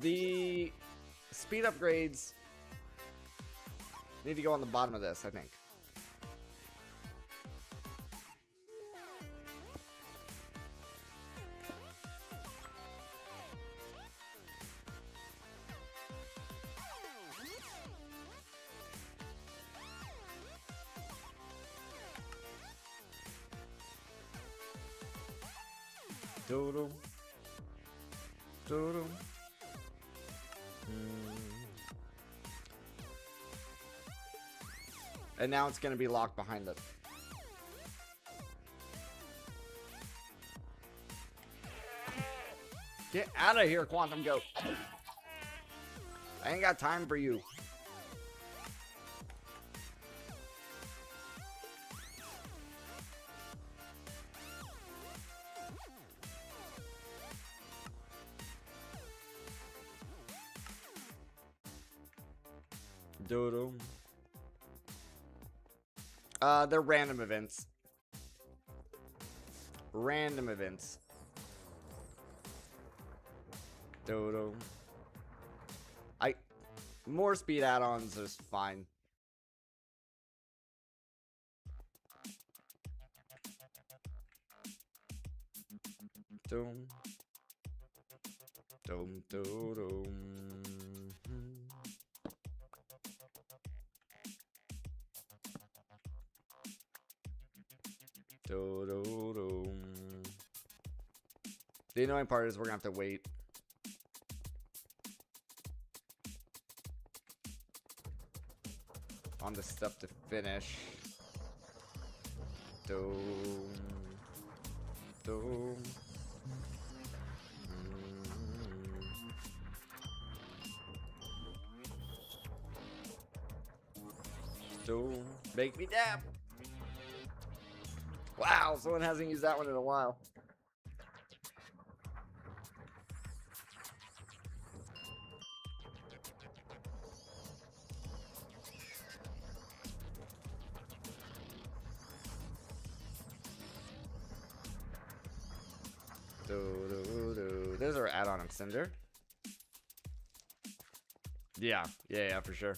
The speed upgrades need to go on the bottom of this, I think. Doodle. Doodle. And now it's going to be locked behind it. Get out of here, Quantum Goat. I ain't got time for you. Doodle. They're random events. Random events. Dodo. I more speed add-ons is fine. Doom. Doom, doom, doom. Do, do, do. The annoying part is we're gonna have to wait. On the stuff to finish. Doom. Doom. Doom. Make me dab. Wow, someone hasn't used that one in a while. There's our add-on extender. Yeah, for sure.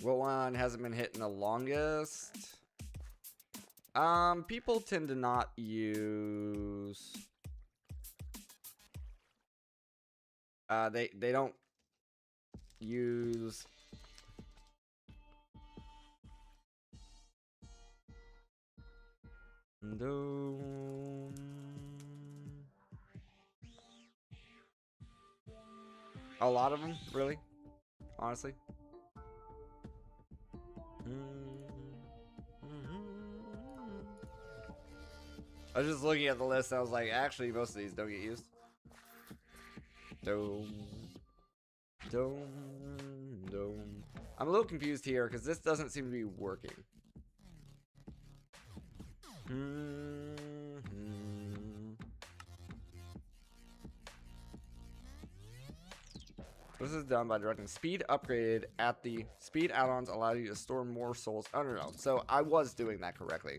What one hasn't been hitting the longest? People tend to not use. They don't use. A lot of them, really, honestly. I was just looking at the list and I was like, actually, most of these don't get used. Dome. I'm a little confused here because this doesn't seem to be working. This is done by directing speed upgraded at the speed add-ons allow you to store more souls. Oh, no. So I was doing that correctly.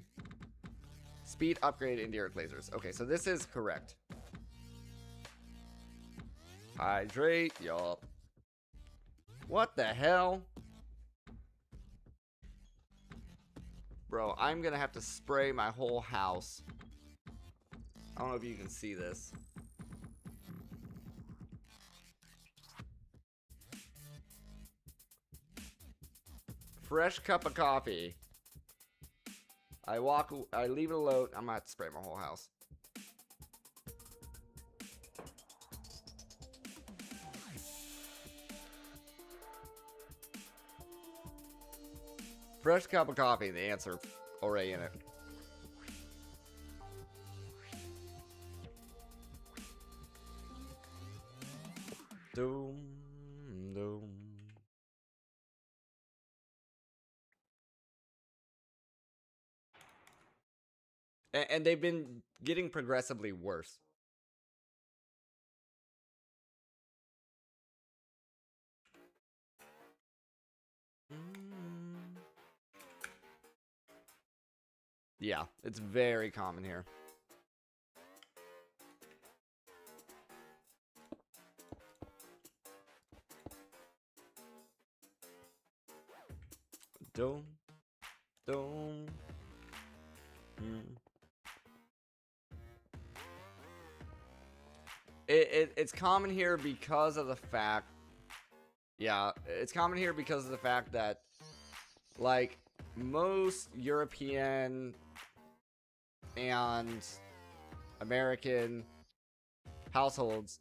Speed upgrade indirect lasers. Okay, so this is correct. Hydrate, yup. What the hell? Bro, I'm gonna have to spray my whole house. I don't know if you can see this. Fresh cup of coffee. I leave it alone. I'm gonna have to spray my whole house. Fresh cup of coffee, the answer already in it. Doom. And they've been getting progressively worse. Yeah, it's very common here. Doom. It's common here because of the fact. Yeah, it's common here because of the fact that, like, most European and American households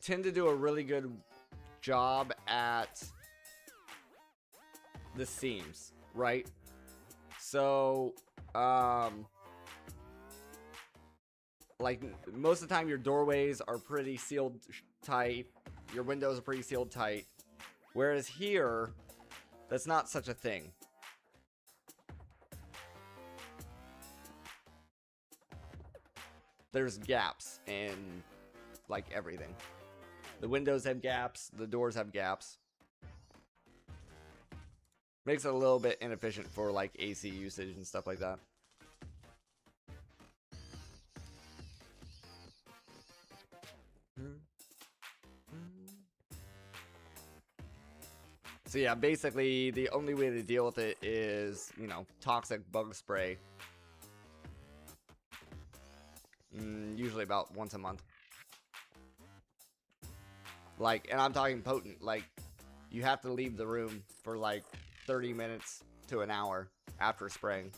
tend to do a really good job at the seams, right? So, like, most of the time your doorways are pretty sealed tight. Your windows are pretty sealed tight. Whereas here, that's not such a thing. There's gaps in, like, everything. The windows have gaps. The doors have gaps. Makes it a little bit inefficient for, like, AC usage and stuff like that. So yeah, basically the only way to deal with it is, you know, toxic bug spray. Usually about once a month. Like, and I'm talking potent, like, you have to leave the room for like 30 minutes to an hour after spraying.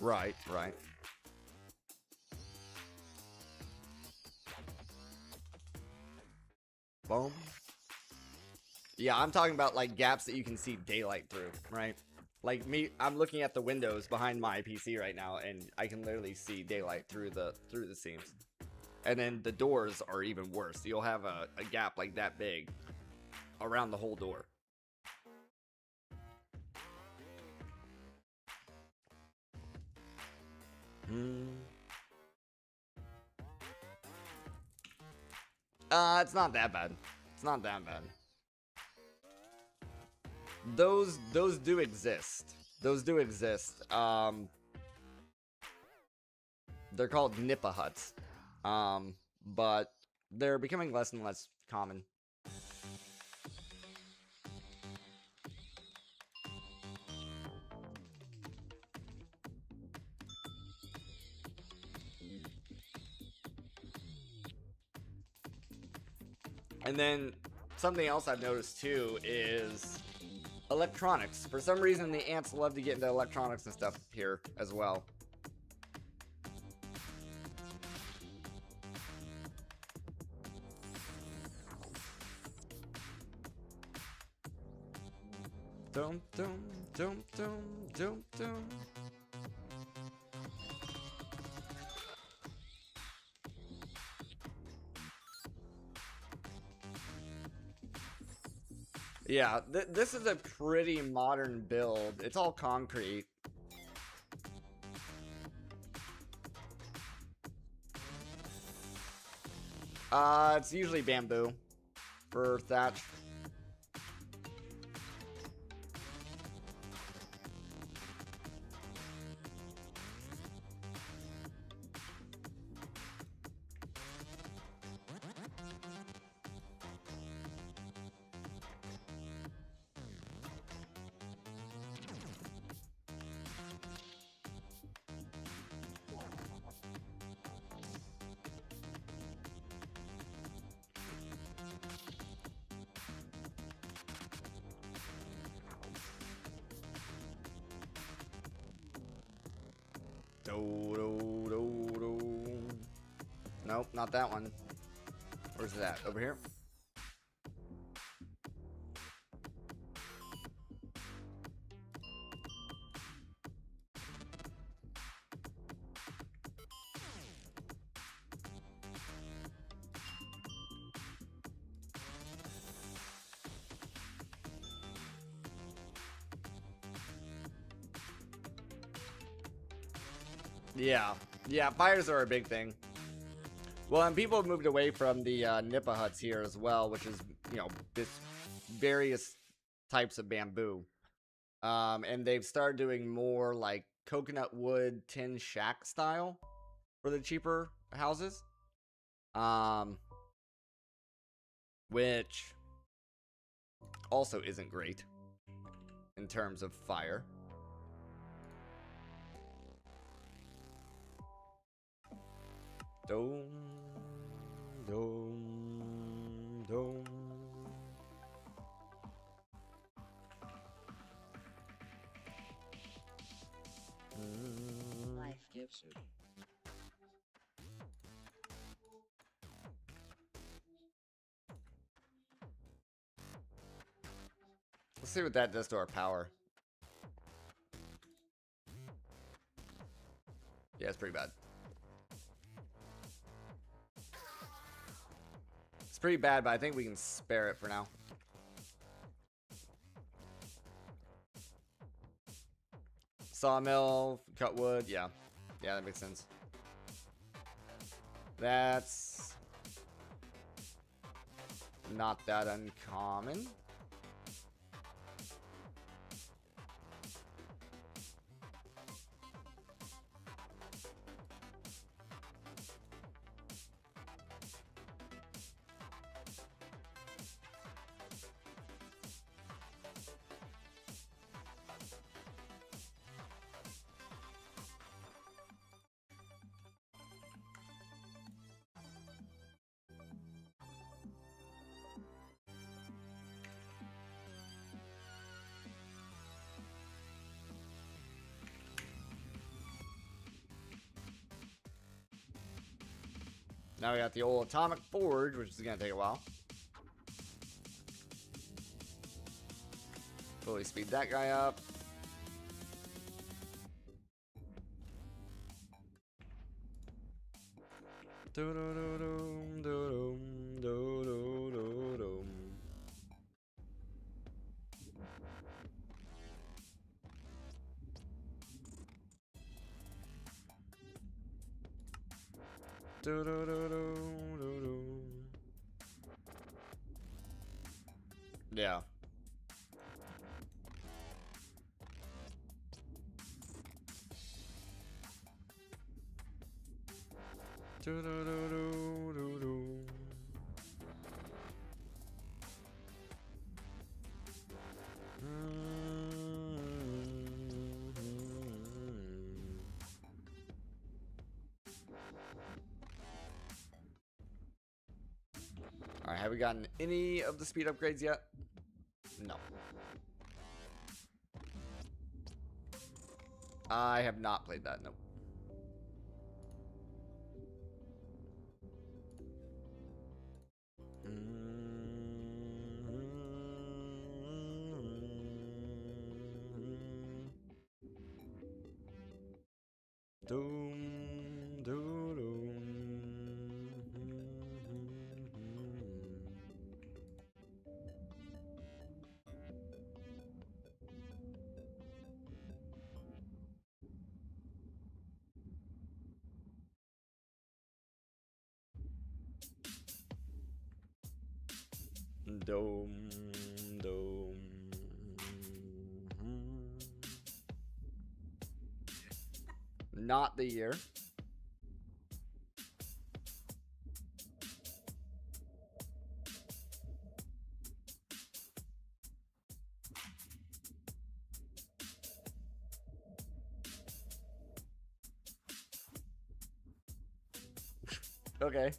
Right, right. Boom. Yeah, I'm talking about like gaps that you can see daylight through, right? Like me, I'm looking at the windows behind my PC right now, and I can literally see daylight through the seams. And then the doors are even worse. You'll have a gap like that big around the whole door. It's not that bad. It's not that bad. Those do exist. Those do exist. They're called Nipah huts. But they're becoming less and less common. And then something else I've noticed too is electronics. For some reason, the ants love to get into electronics and stuff here as well. Dum dum dum dum dum dum. Yeah, this is a pretty modern build. It's all concrete. It's usually bamboo for thatch. Nope, not that one. Where's that? Over here? Yeah, fires are a big thing. Well, and people have moved away from the Nipah huts here as well, which is, you know, this various types of bamboo. And they've started doing more like coconut wood tin shack style for the cheaper houses. Which also isn't great in terms of fire. Dome, dome, dome. Life gives you. see what that does to our power. Yeah, it's pretty bad. It's pretty bad, but I think we can spare it for now. Sawmill, cut wood, yeah. Yeah, that makes sense. That's not that uncommon. Now we got the old atomic forge, which is gonna take a while. Fully speed that guy up. Yeah. Alright, have we gotten any of the speed upgrades yet? No. I have not played that, nope. Doom, doom, doom. Dome, dome. Not the year. Okay.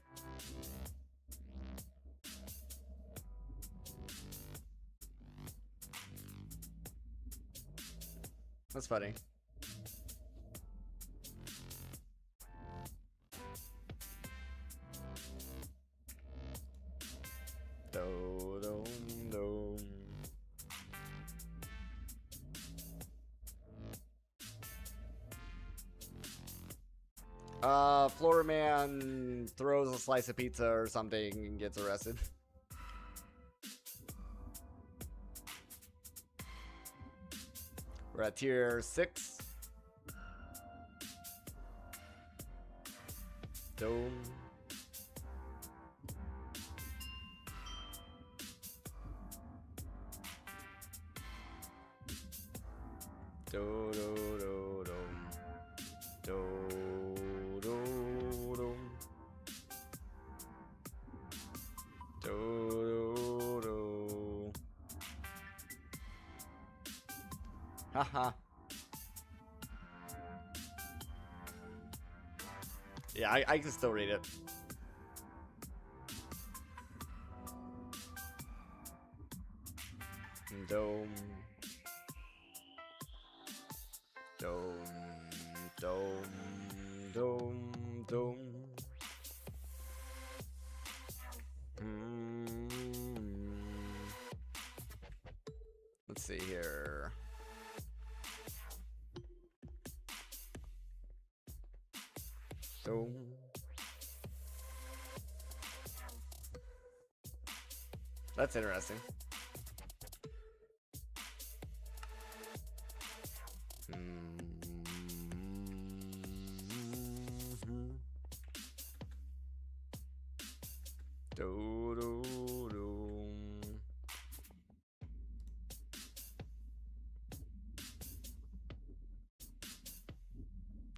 That's funny. Floor man throws a slice of pizza or something and gets arrested. We're at tier 6. Dome. Do do do dome. Do do dome. Do do do. Haha. Yeah, I can still read it. Dome. Dome. Dome. Dome. Dome. Let's see. So that's interesting.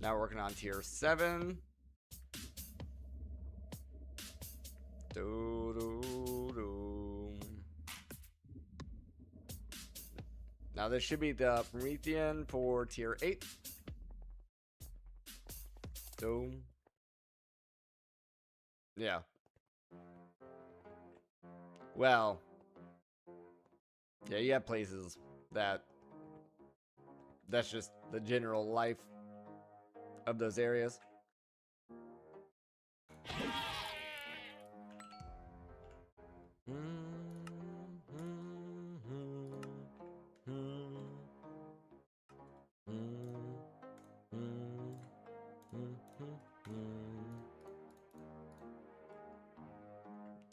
Now we're working on tier 7. Now this should be the Promethean for tier 8. Yeah. Well, yeah, you have places that's just the general life of those areas.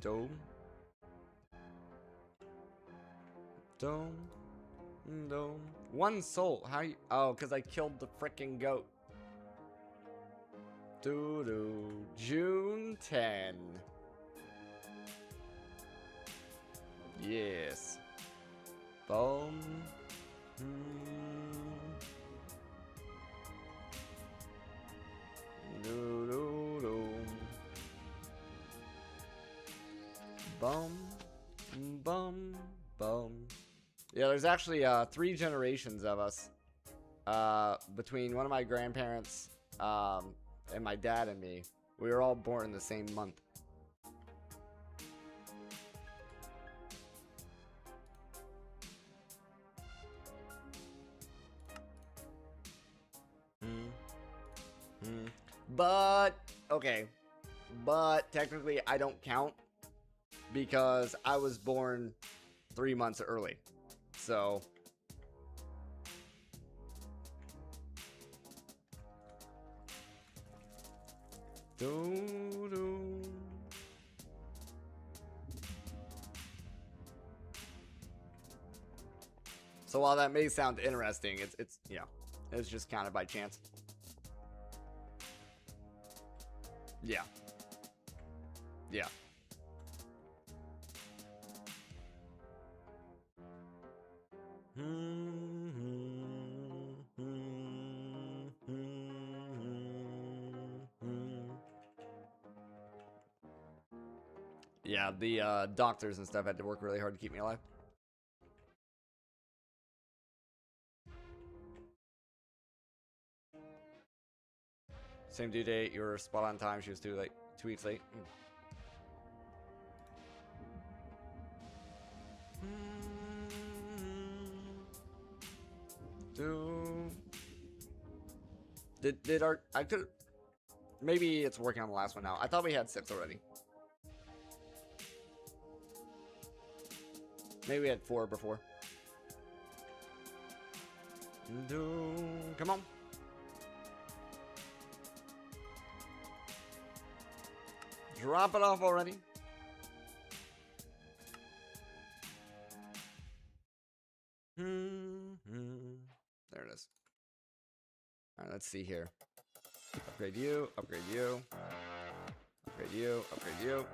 Dome. One soul. How you? Oh, because I killed the freaking goat. June 10. Yes. Boom. Bum. Yeah, there's actually 3 generations of us. Between one of my grandparents, and my dad and me. We were all born in the same month. But, okay. But technically I don't count because I was born 3 months early. So So while that may sound interesting, it's you know, it's just kind of by chance. Yeah. Yeah. Yeah, the doctors and stuff had to work really hard to keep me alive. Same due date, you were spot on time, she was 2 weeks late. Did our, I could, maybe it's working on the last one now. I thought we had 6 already. Maybe we had 4 before. Come on. Drop it off already. There it is. All right, let's see here. Upgrade you, upgrade you, upgrade you, upgrade you.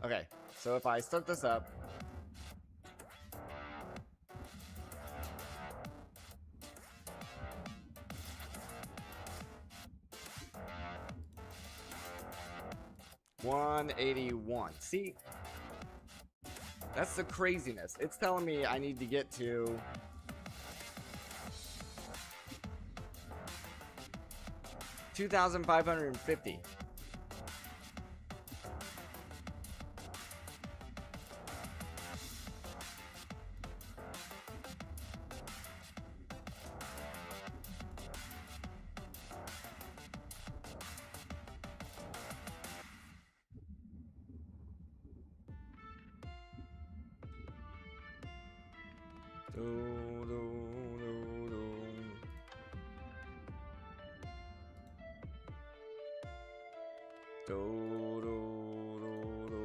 Okay, so if I start this up. $181. See? That's the craziness. It's telling me I need to get to 2,550. Do, do, do, do.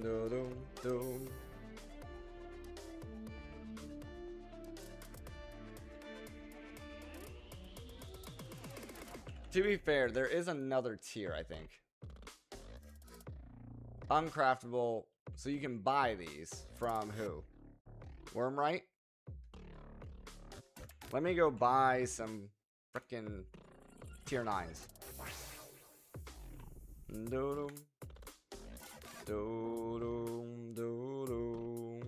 Do, do, do. To be fair, there is another tier, I think. Uncraftable, so you can buy these from who? Wormright? Let me go buy some frickin' tier 9s. Do-dum. Do-dum, do-dum.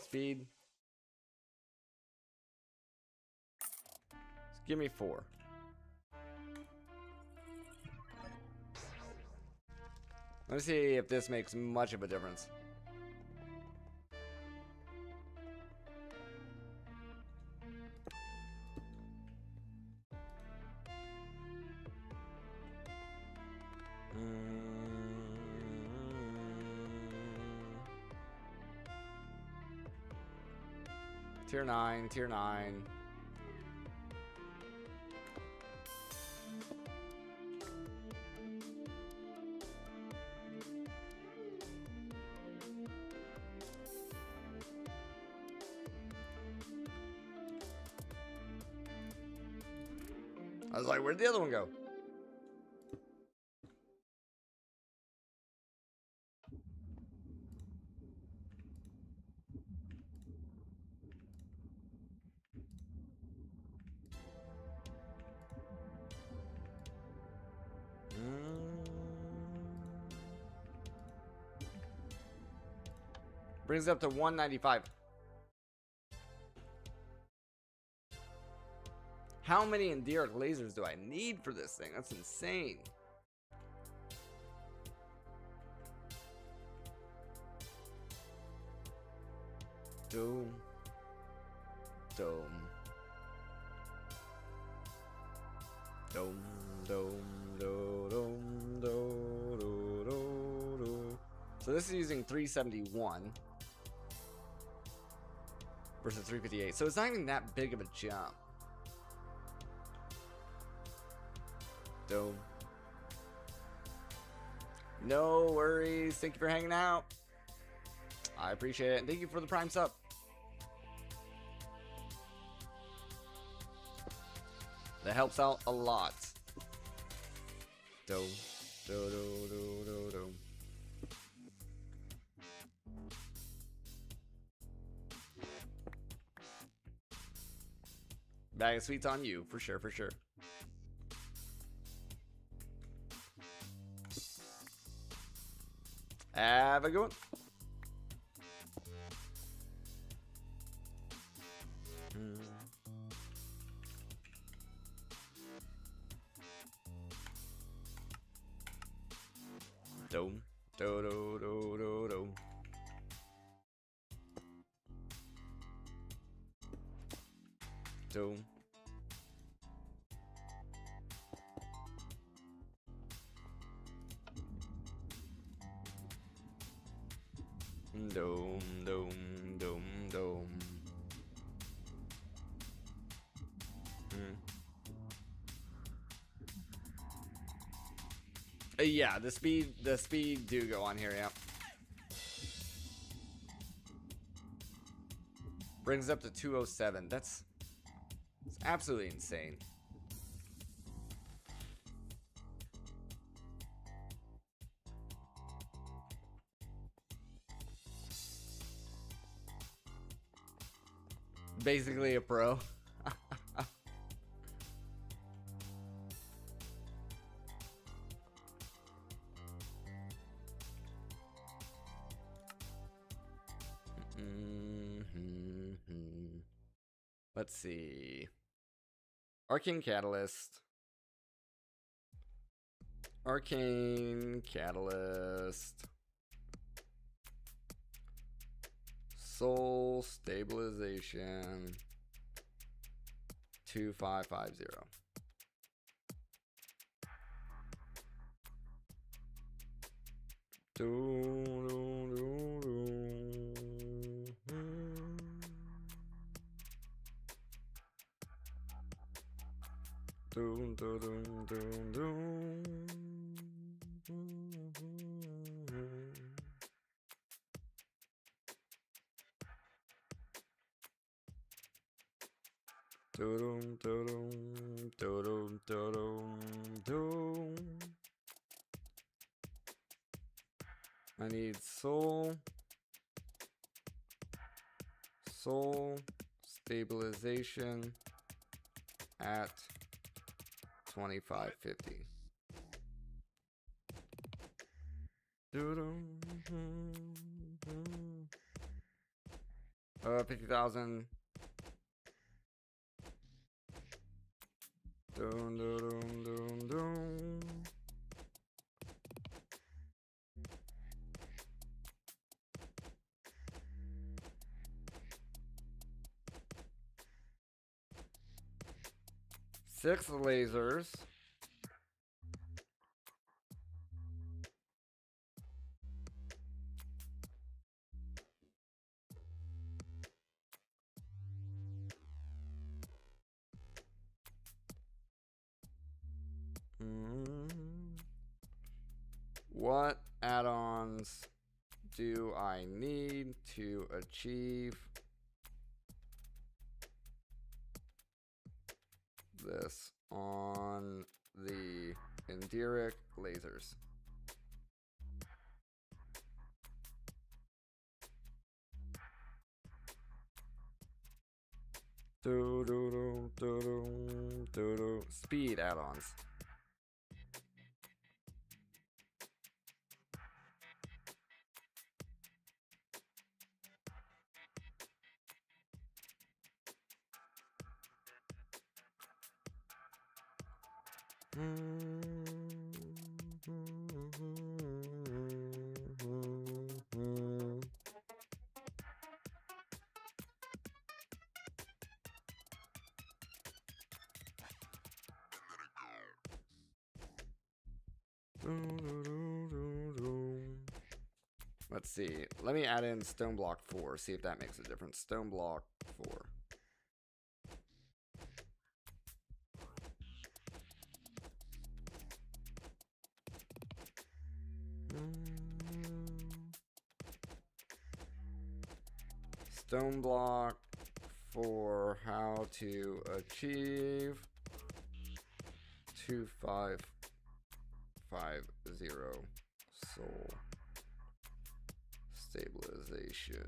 Speed. Just give me 4. Let's see if this makes much of a difference. Tier 9, tier 9. I was like, where'd the other one go? Brings it up to 195. How many Endearic lasers do I need for this thing? That's insane. Doom. Dome. Dome. Dome. Dome. Dome. Dome. Dome. So this is using 371 versus 358. So it's not even that big of a jump. Dome. No worries. Thank you for hanging out. I appreciate it. And thank you for the Prime sub. That helps out a lot. Dome. Do, do, do, do, do. Bag of sweets on you, for sure, for sure. Have a good one. Dome. Do, do, do, do, do. Dome. Dome, dome, dome, dome. Yeah, the speed do go on here, yeah. Brings up to 207. That's absolutely insane. Basically a pro. Let's see. Arcane Catalyst. Arcane Catalyst. Soul Stabilization. 2550. I need soul stabilization at 2550. 50,000. 6 lasers. What add-ons do I need to achieve this on the Indiric lasers? Speed add-ons. Let's see. Let me add in Stoneblock 4. See if that makes a difference. Stoneblock 4. Stoneblock for how to achieve 2550 soul stabilization.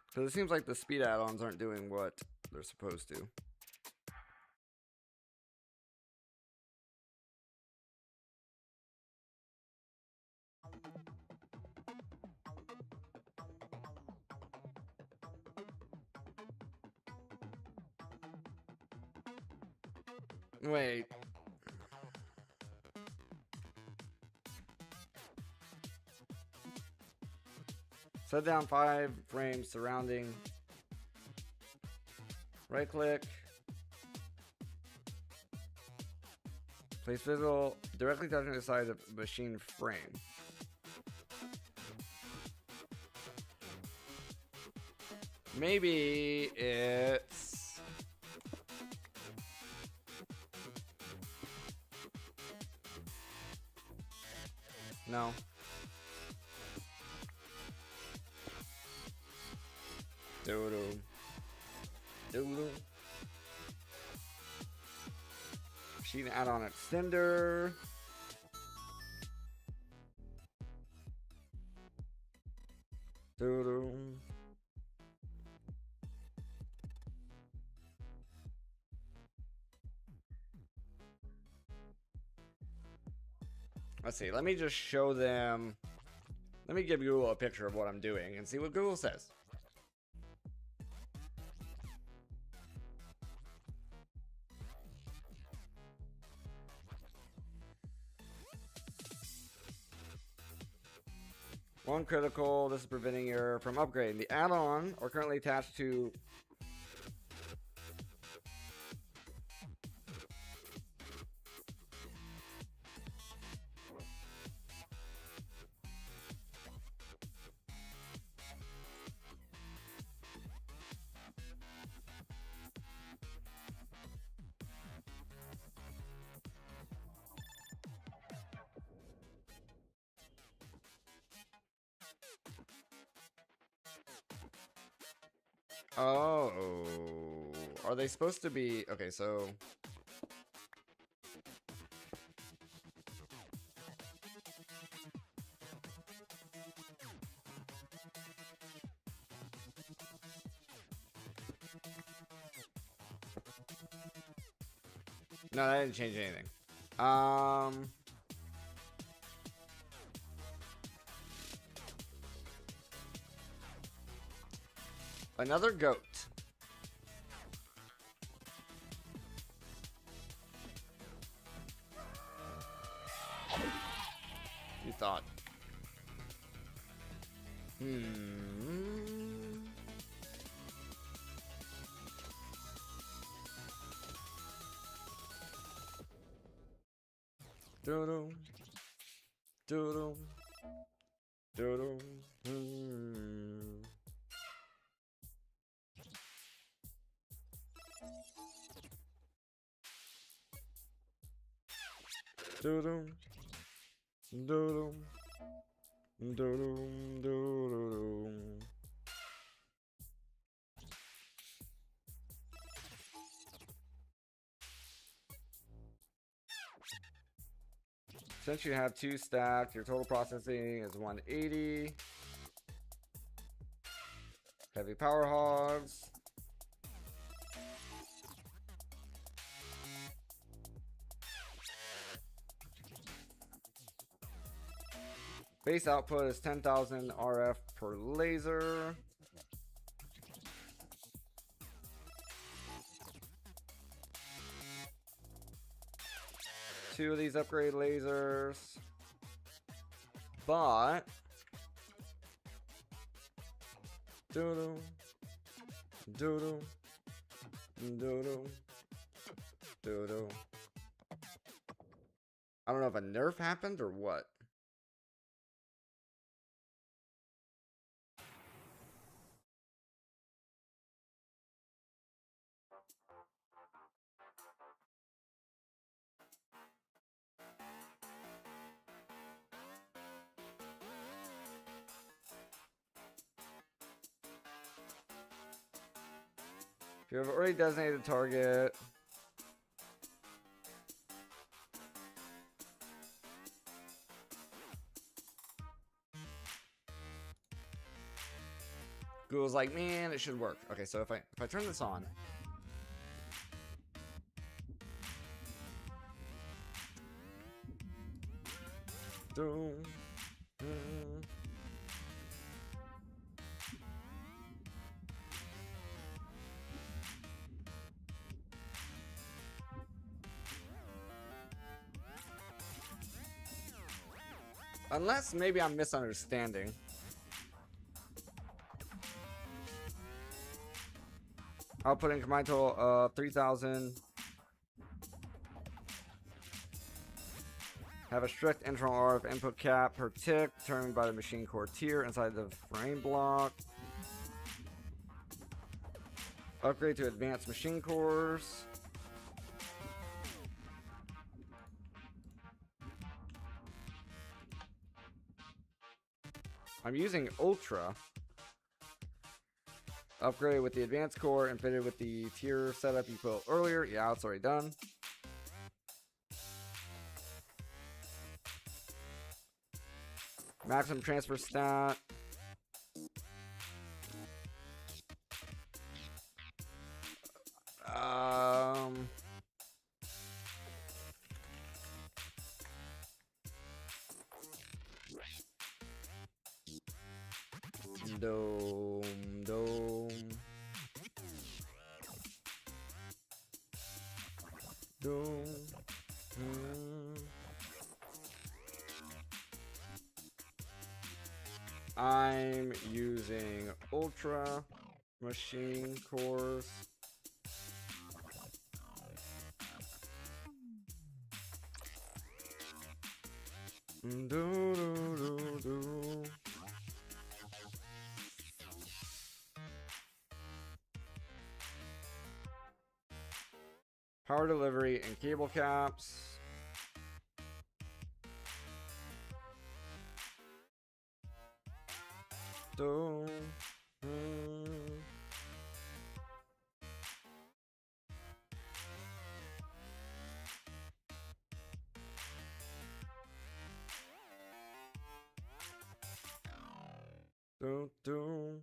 Because it seems like the speed add-ons aren't doing what they're supposed to. Wait. Set down 5 frames surrounding. Right click. Place visual directly touching the side of the machine frame. Maybe it's... No. Doodle. Doodle. Machine add-on extender. Doodle. Let's see. Let me just show them. Let me give Google a picture of what I'm doing and see what Google says. One critical. This is preventing error from upgrading. The add-on are currently attached to Oh, are they supposed to be? Okay, so no, that didn't change anything. Another goat. You thought. Doodle. Doodle. Doodle. Doodle. Doodle. Doodle. Doodle. Since you have 2 stacked, your total processing is 180. Heavy power hogs. Base output is 10,000 RF per laser. Two of these upgrade lasers. But doodle. Doodle. Doodle. Doodle. I don't know if a nerf happened or what. If you have already designated a target, Google's like, man, it should work. Okay, so if I turn this on, unless maybe I'm misunderstanding. I'll put in combined total of 3,000. Have a strict internal RF input cap per tick determined by the machine core tier inside the frame block. Upgrade to advanced machine cores. I'm using Ultra. Upgrade with the advanced core and fitted with the tier setup you built earlier. Yeah, it's already done. Maximum transfer stat. I'm using Ultra machine cores. Power delivery and cable caps. Do, do.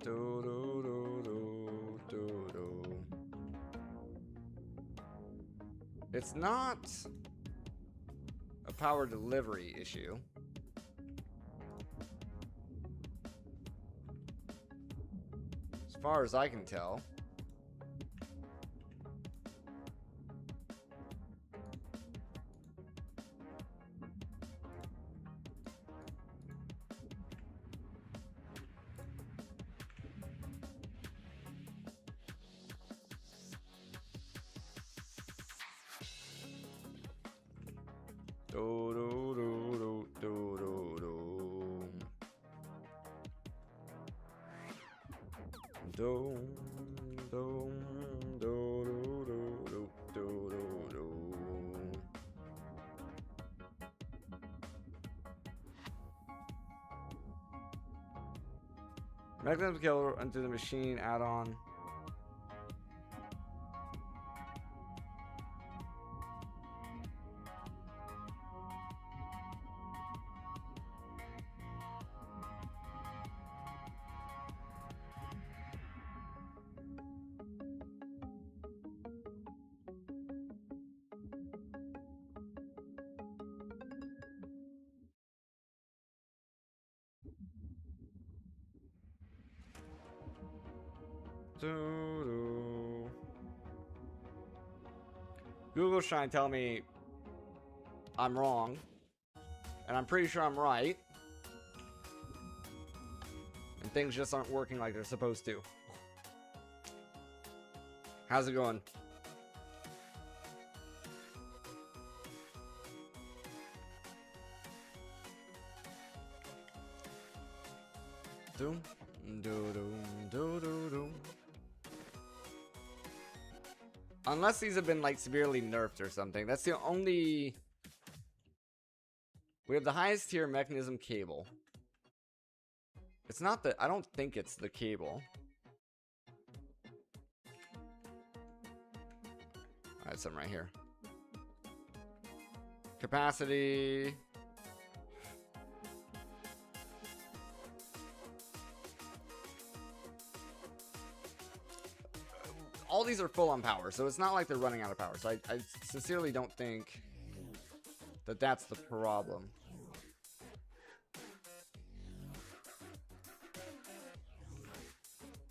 Do, do, do, do, do, do. It's not a power delivery issue. As far as I can tell. Do, do, do, do, do, do, do. Do, do, do, do, do, do, do, do. Mechanism killer into the machine add-on. Google's trying to tell me I'm wrong, and I'm pretty sure I'm right, and things just aren't working like they're supposed to. How's it going? Do, do, do, do, do, do. Unless these have been like severely nerfed or something. That's the only... We have the highest tier mechanism cable. It's not the... I don't think it's the cable. I have some right here. Capacity... All these are full on power, so it's not like they're running out of power. So I sincerely don't think that that's the problem.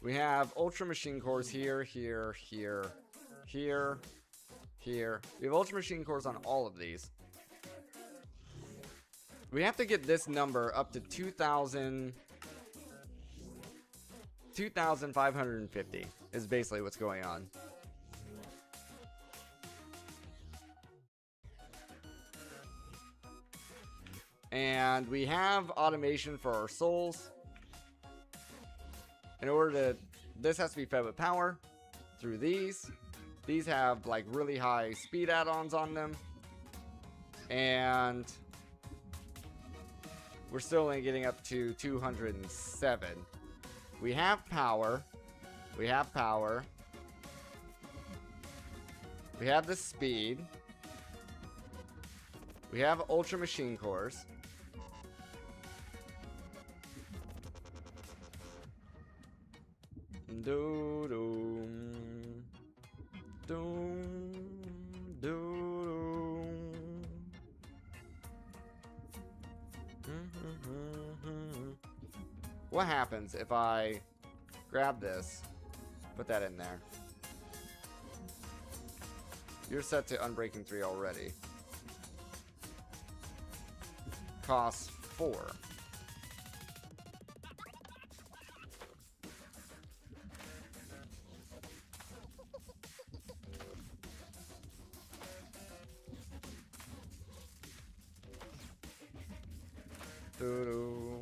We have Ultra Machine Cores here, here, here, here, here. We have Ultra Machine Cores on all of these. We have to get this number up to 2,550 is basically what's going on. And we have automation for our souls. In order to... This has to be fed with power through these. These have like really high speed add-ons on them. And we're still only getting up to 207. We have power. We have power. We have the speed. We have Ultra Machine Cores. Do do do do. What happens if I grab this, put that in there? You're set to Unbreaking 3 already. Costs 4. Doo-doo.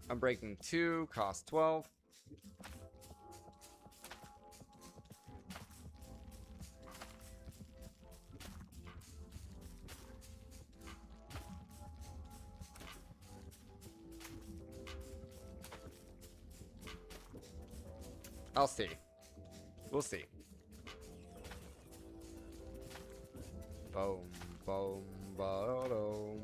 I'm breaking 2, cost 12. I'll see. We'll see. Boom, boom, ba-dum.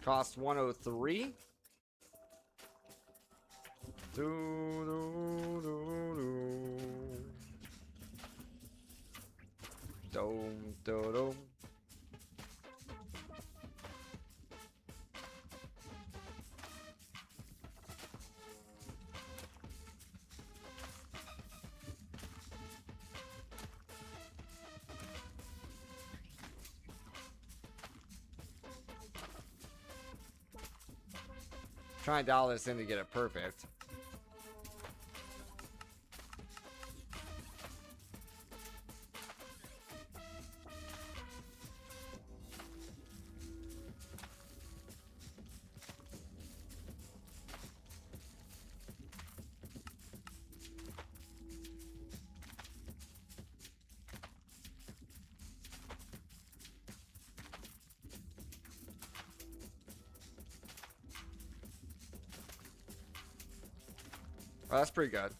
Cost 103. Dome, dome. Trying to dial this in to get it perfect. Well, that's pretty good.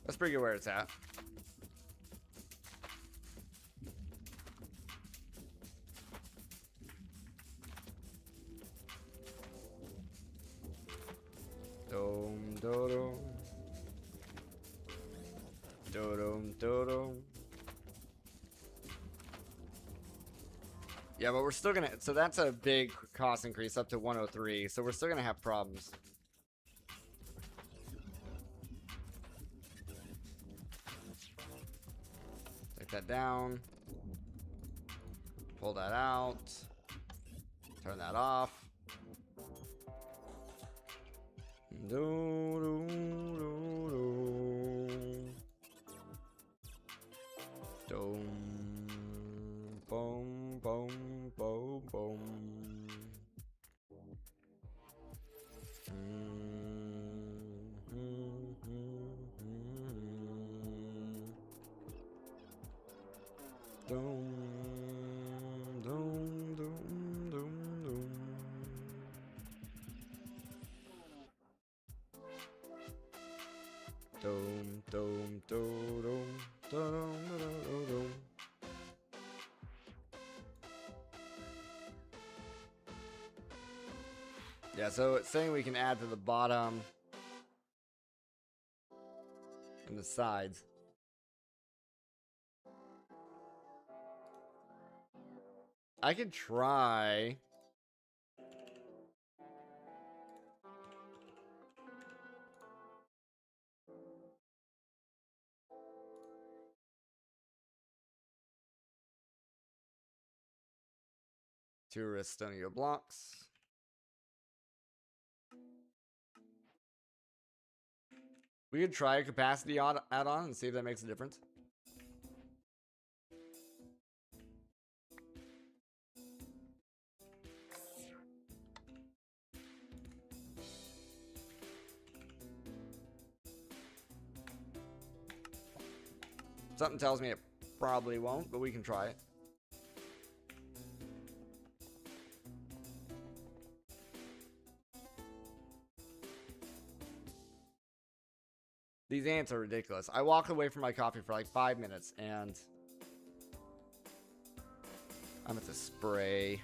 That's pretty good where it's at. Dome, dome, dome, dome. Yeah, but we're still gonna. So that's a big cost increase up to 103. So we're still gonna have problems. Take that down. Pull that out. Turn that off. Boom, boom, boom, boom. Doom, doom, doom, doom, doom. Doom, doom, doom, doom, doom, doom, doom. Yeah, so it's saying we can add to the bottom and the sides. I could try. Two Restonia blocks. We could try a capacity add-on and see if that makes a difference. Something tells me it probably won't, but we can try it. These ants are ridiculous. I walked away from my coffee for like 5 minutes and I'm at the spray.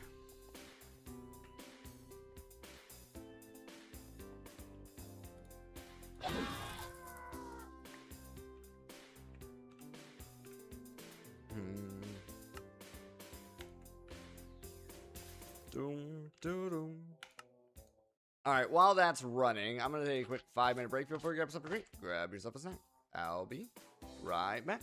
Doom, doom, doom. All right, while that's running, I'm going to take a quick 5-minute break before you grab something to drink. Grab yourself a snack. I'll be right back.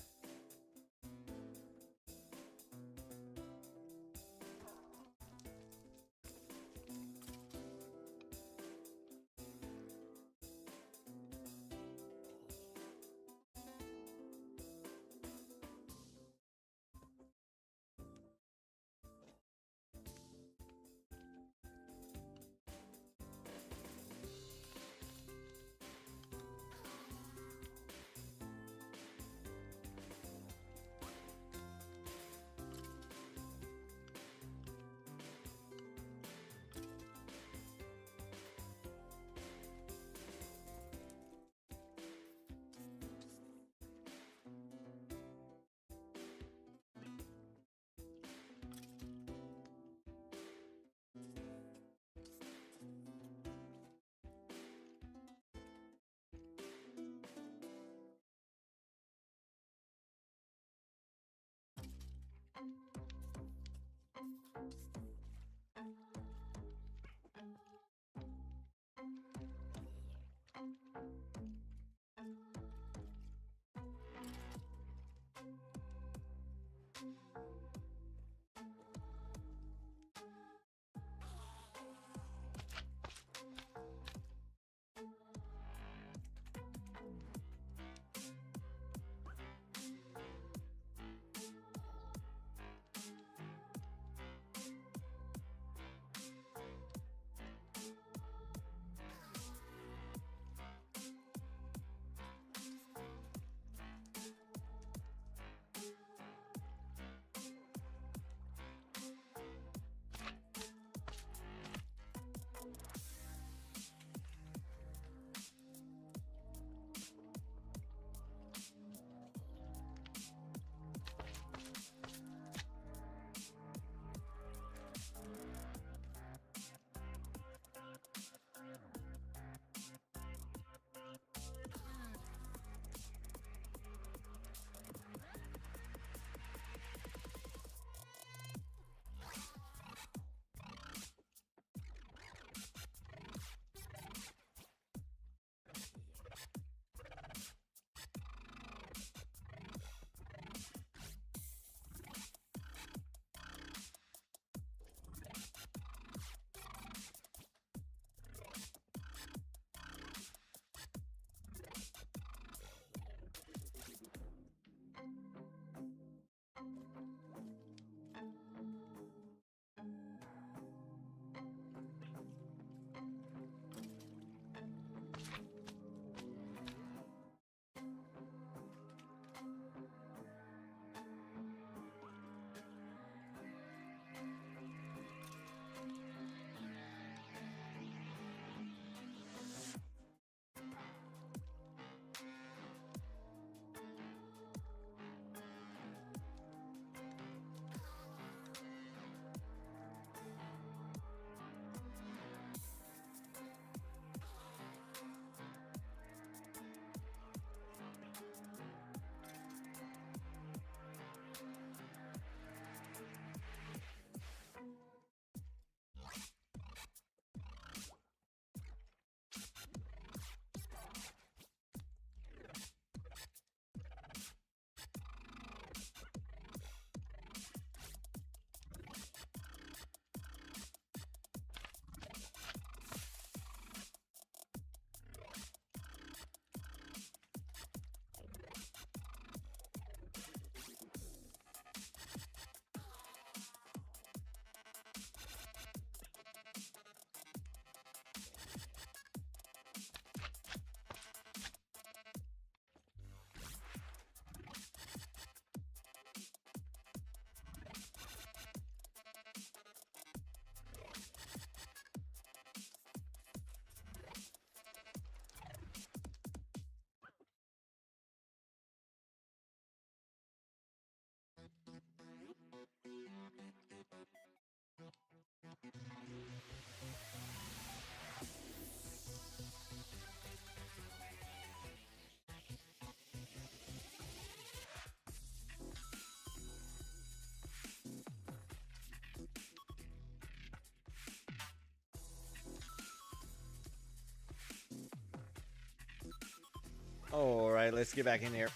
Alright, let's get back in here.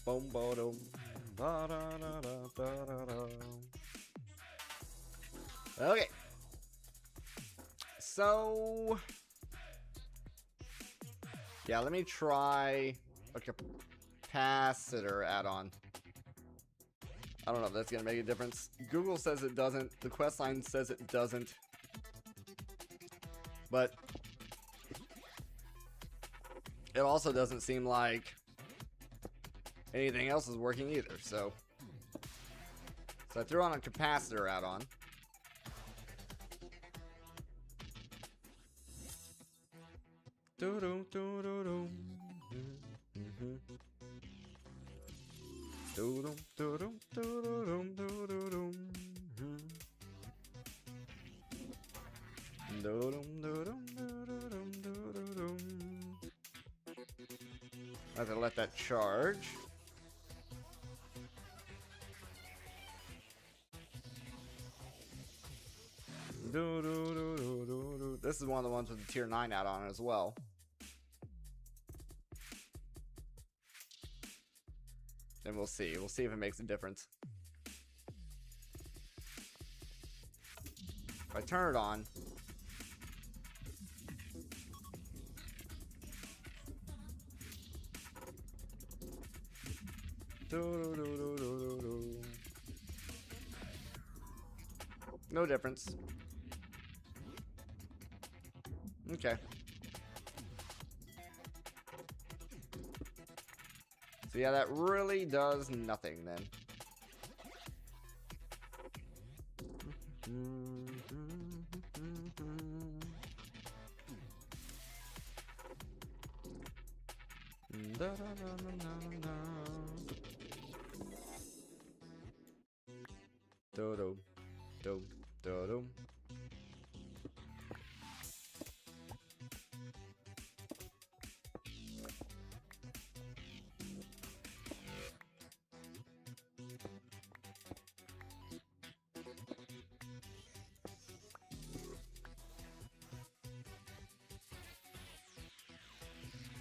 Boom, boom, da da da da da da. Okay. So yeah, let me try a capacitor add-on. I don't know if that's gonna make a difference. Google says it doesn't. The quest line says it doesn't. But it also doesn't seem like anything else is working either. So I threw on a capacitor add-on. Do-do, do-do-do. Mm-hmm. Do-dum, do-dum, do-do-dum, do-do-dum. Do-dum, do-dum, do-do-dum, do-do-dum. I have to let that charge. Do-do-do-do-do-do. This is one of the ones with the tier 9 add-on as well. And we'll see. We'll see if it makes a difference. If I turn it on. No difference. Okay. So yeah, that really does nothing then. Do-do, do-do-do.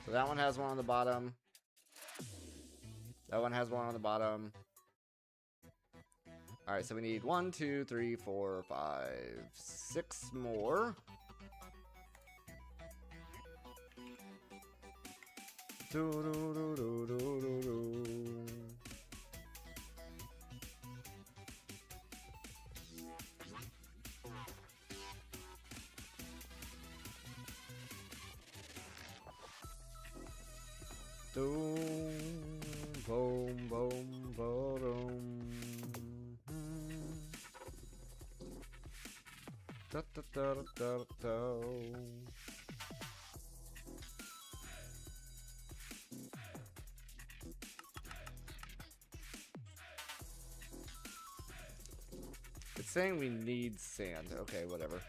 So that one has one on the bottom. That one has one on the bottom. Alright, so we need 1, 2, 3, 4, 5, 6 more. Do, do, do, do, do, do, do. Boom, boom, boom, boom. Da, da, da, da, da. It's saying we need sand. Okay, whatever.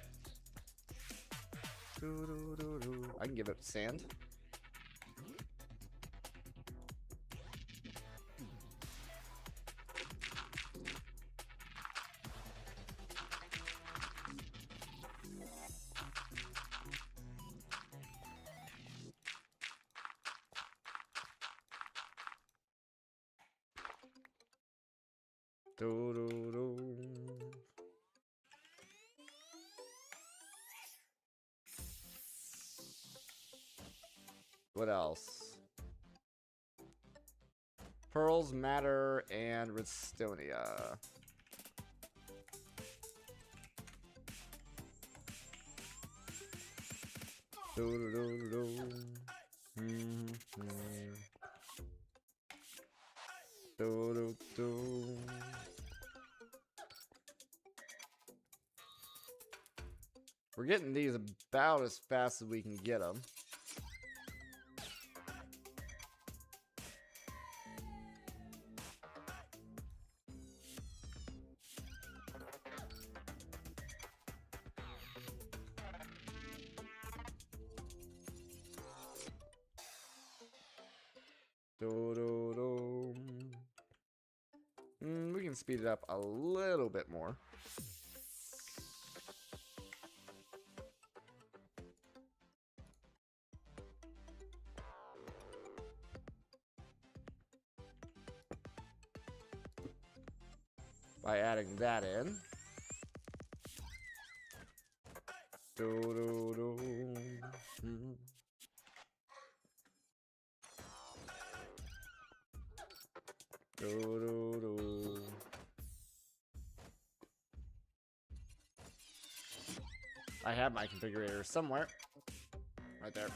I can give it sand. What else? Pearls, Matter, and Redstonia. We're getting these about as fast as we can get them. We can speed it up a little bit more. by adding that in. I have my configurator somewhere. Right there.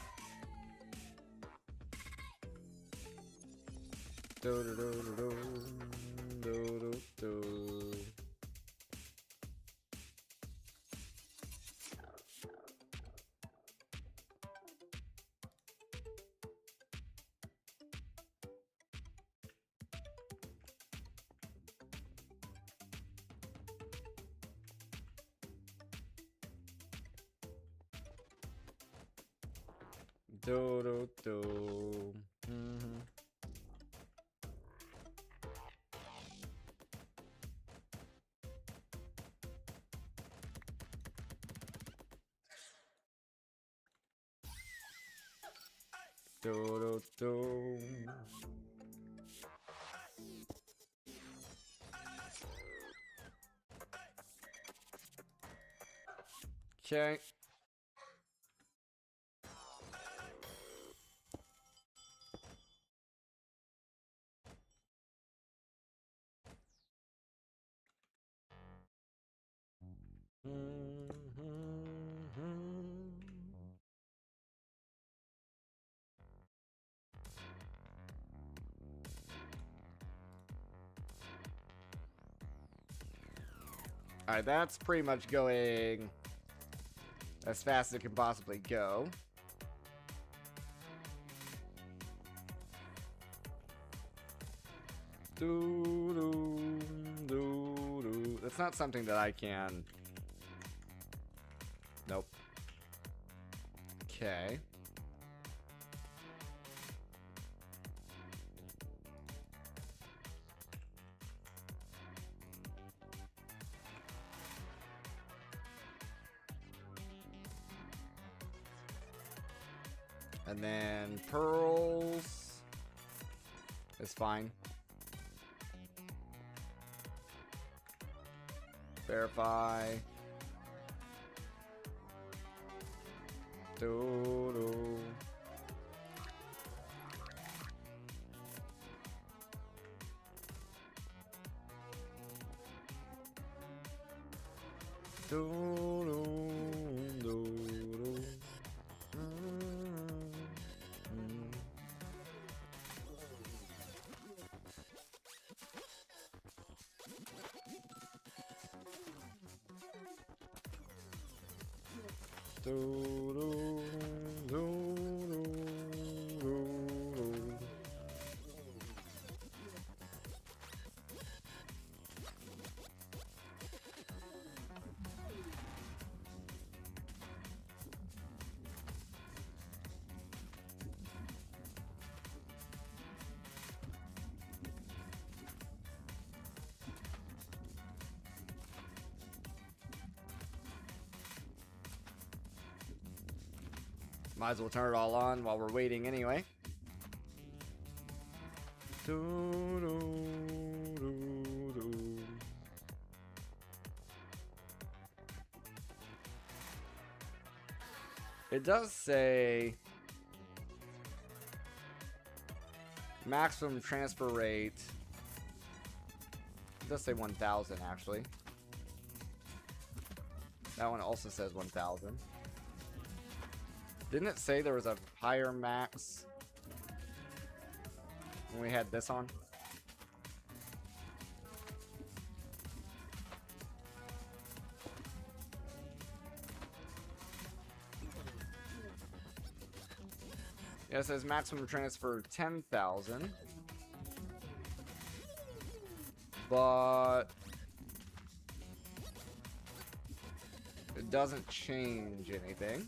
Okay. Alright, that's pretty much going as fast as it can possibly go. That's not something that I can... Nope. Okay. And then pearls is fine. Verify. Do. Might as well turn it all on while we're waiting anyway. It does say maximum transfer rate. It does say 1,000 actually. That one also says 1,000. Didn't it say there was a higher max when we had this on? Yeah, it says maximum transfer 10,000. But it doesn't change anything.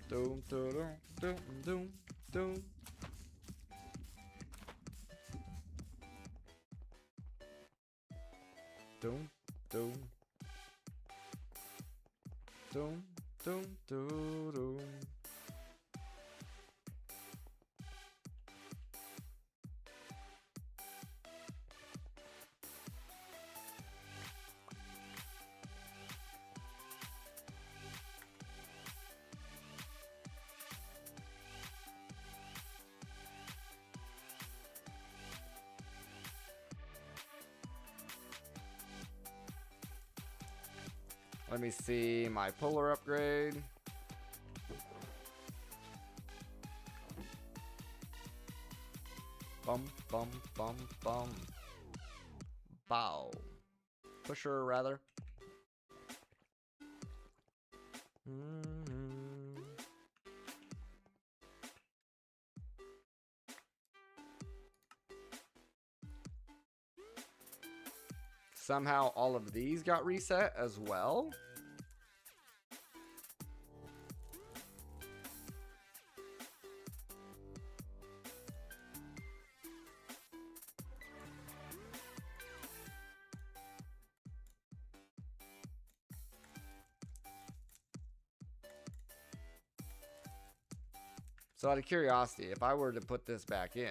Doom, doom, doom, doom, doom. Doom, doom. Doom, doom, doom, doom. Let me see my polar upgrade. Bum, bum, bum, bum. Bow. Pusher, rather. Somehow all of these got reset as well. So out of curiosity, if I were to put this back in,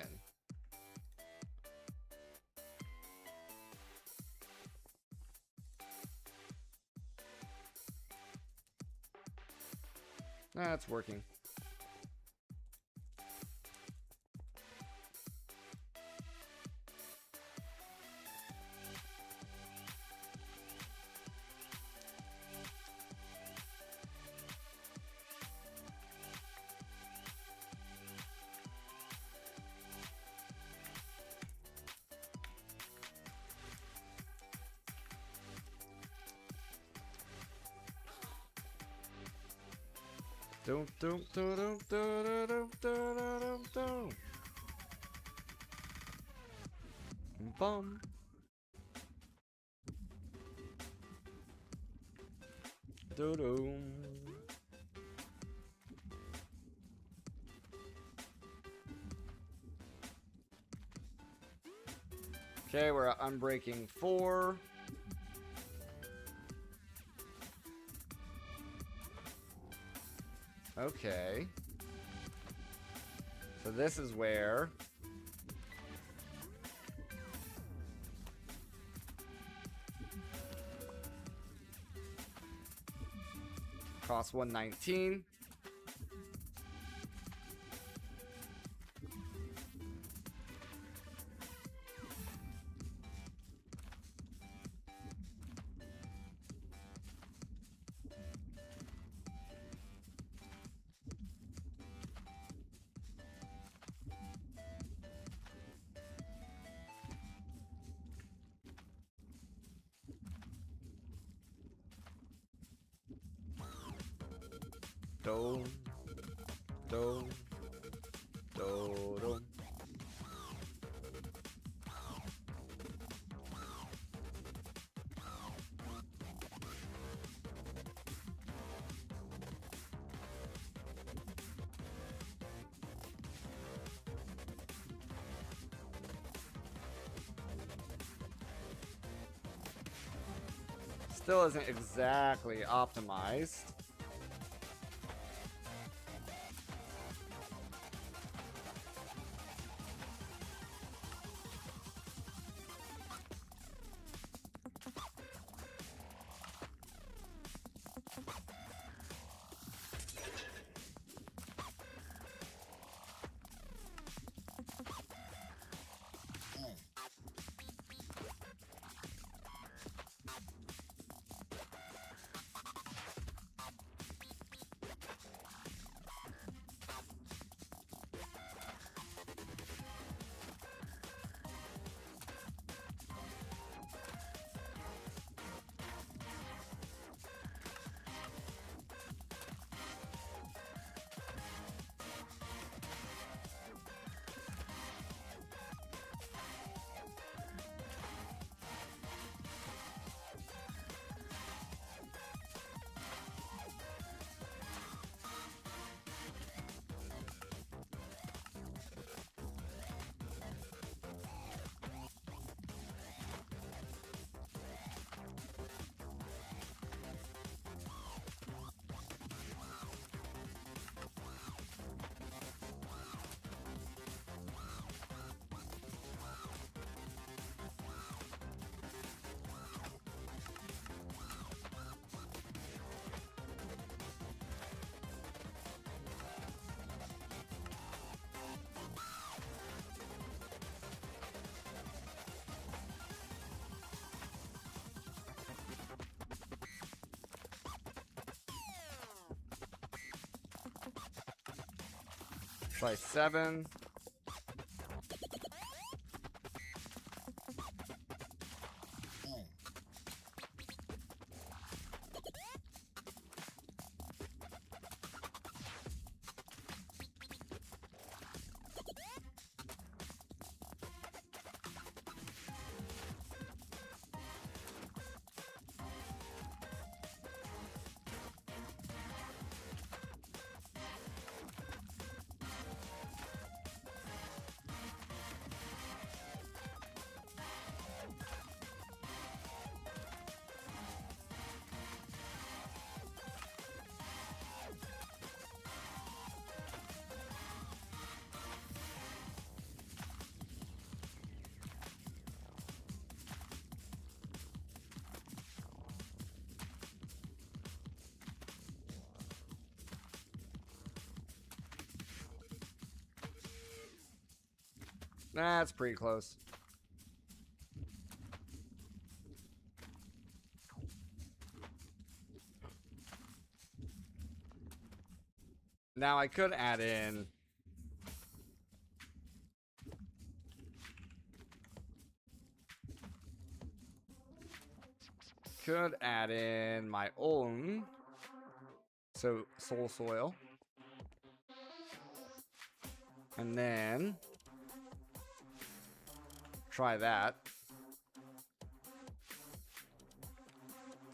that's working. Doom, doom, doom, doom, doom, doom, doom, doom. Bum. Doom. Okay, we're at Unbreaking 4. Okay. So this is where cost 119. Dome, dome, dome. Still isn't exactly optimized. Try 7. That's pretty close. Now I could add in my own soul soil, and then try that.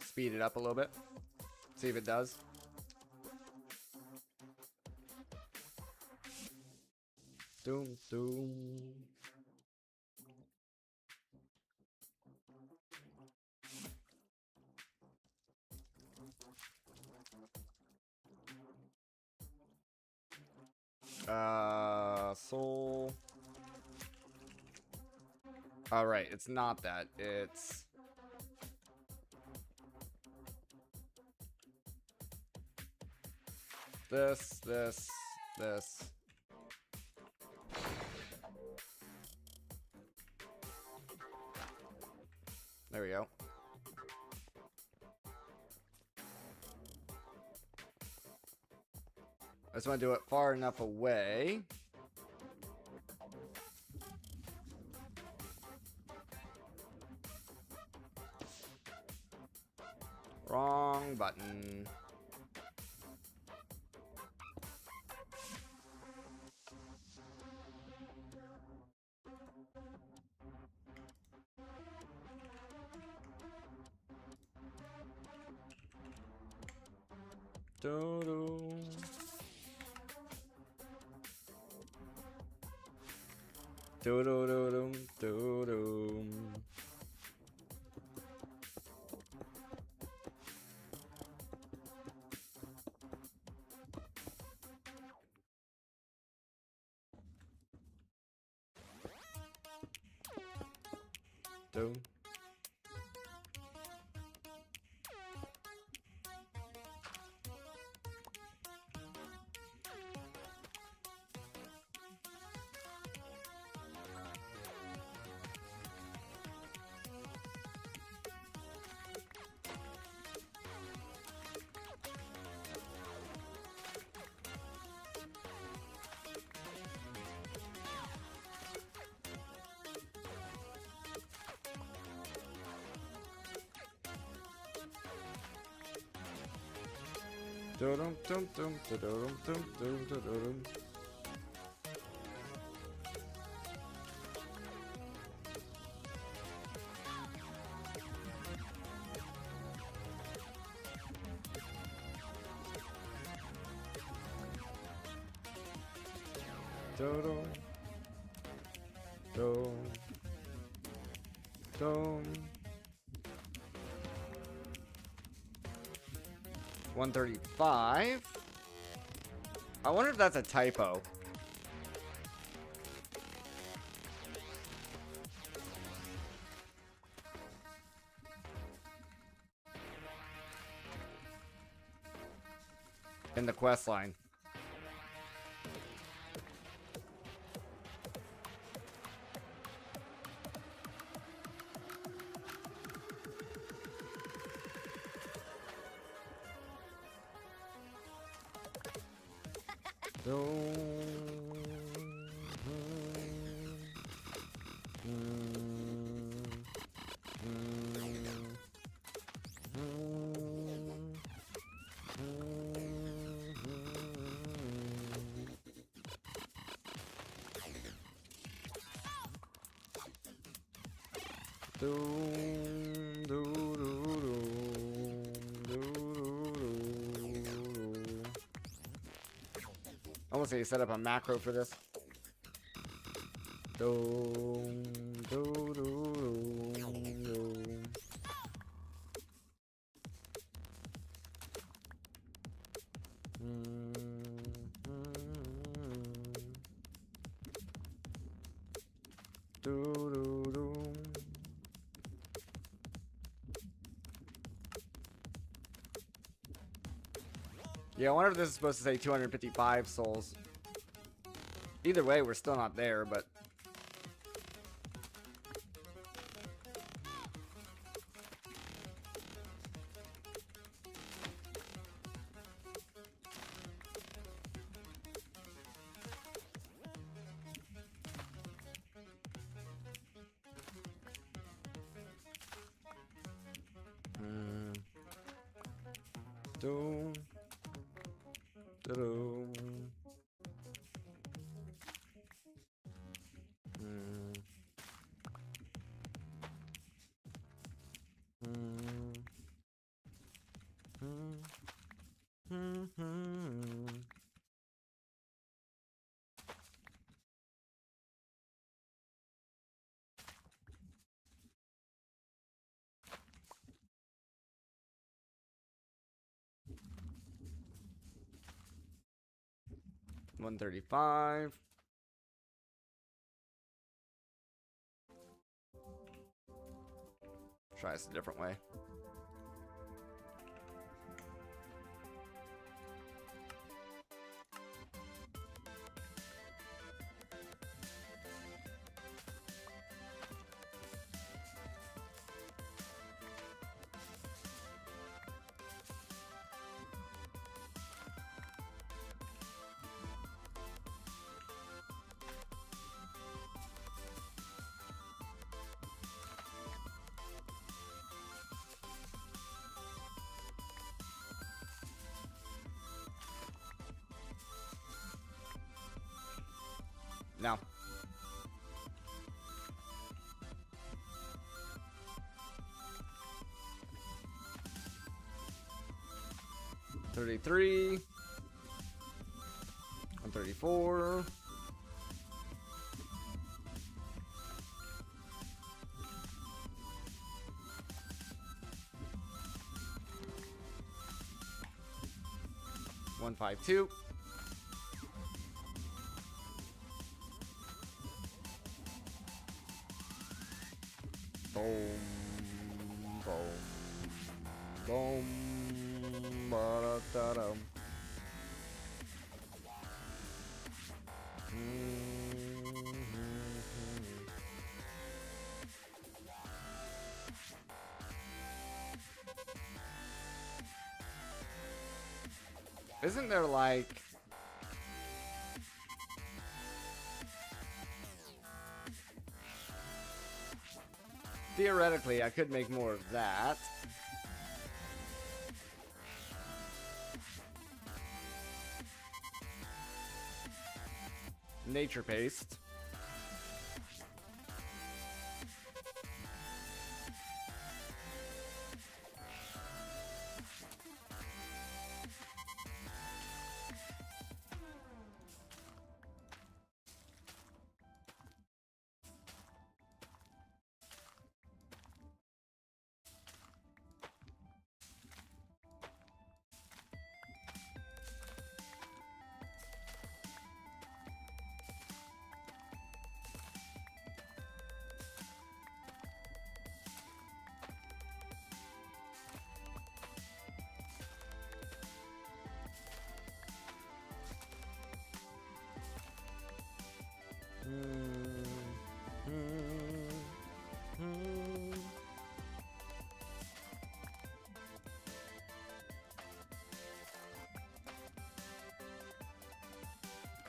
Speed it up a little bit. See if it does. Doom, doom. Soul. All right, it's not that. It's this. There we go. I just want to do it far enough away. Wrong button. Do-do. Do-do-do-dum, do-dum. Do. Dum dum dum dum dum dum dum. Dum dum dum. 135. I wonder if that's a typo. In the quest line. Doom, doo, doo, doom, doo, doo, doo. I almost say you set up a macro for this. Doom, doo, doo, doom, doom. Doo, doo, doo. Yeah, I wonder if this is supposed to say 255 souls. Either way, we're still not there, but... Doom. Doom. $135. Try this a different way. No. $33. $134. $152. Boom, boom, boom, ba-da-da-dum. Isn't there like... Theoretically, I could make more of that. Nature paste.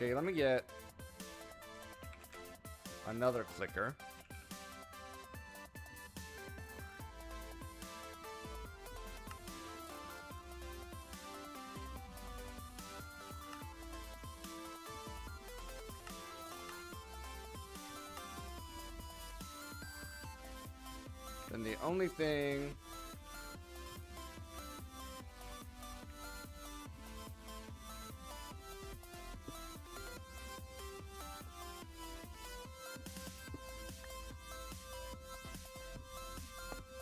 Okay, let me get another clicker. And the only thing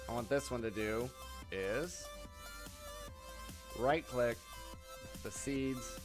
I want this one to do is right click the seeds,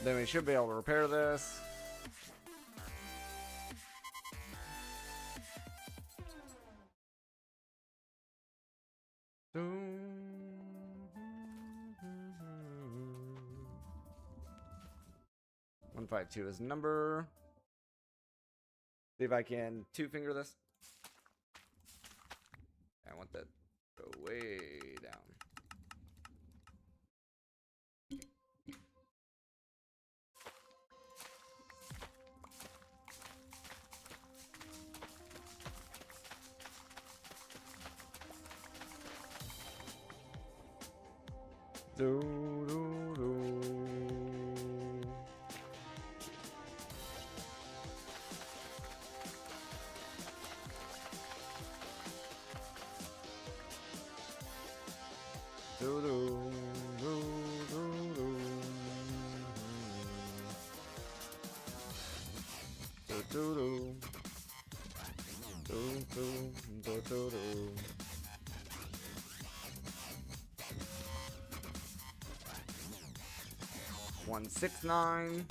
then we should be able to repair this. One 152 is number. See if I can two-finger this. I want that to go way down. Do, do, do. Do, do, do, do, do. Do, do, do. Do, do, do, do, do. 169.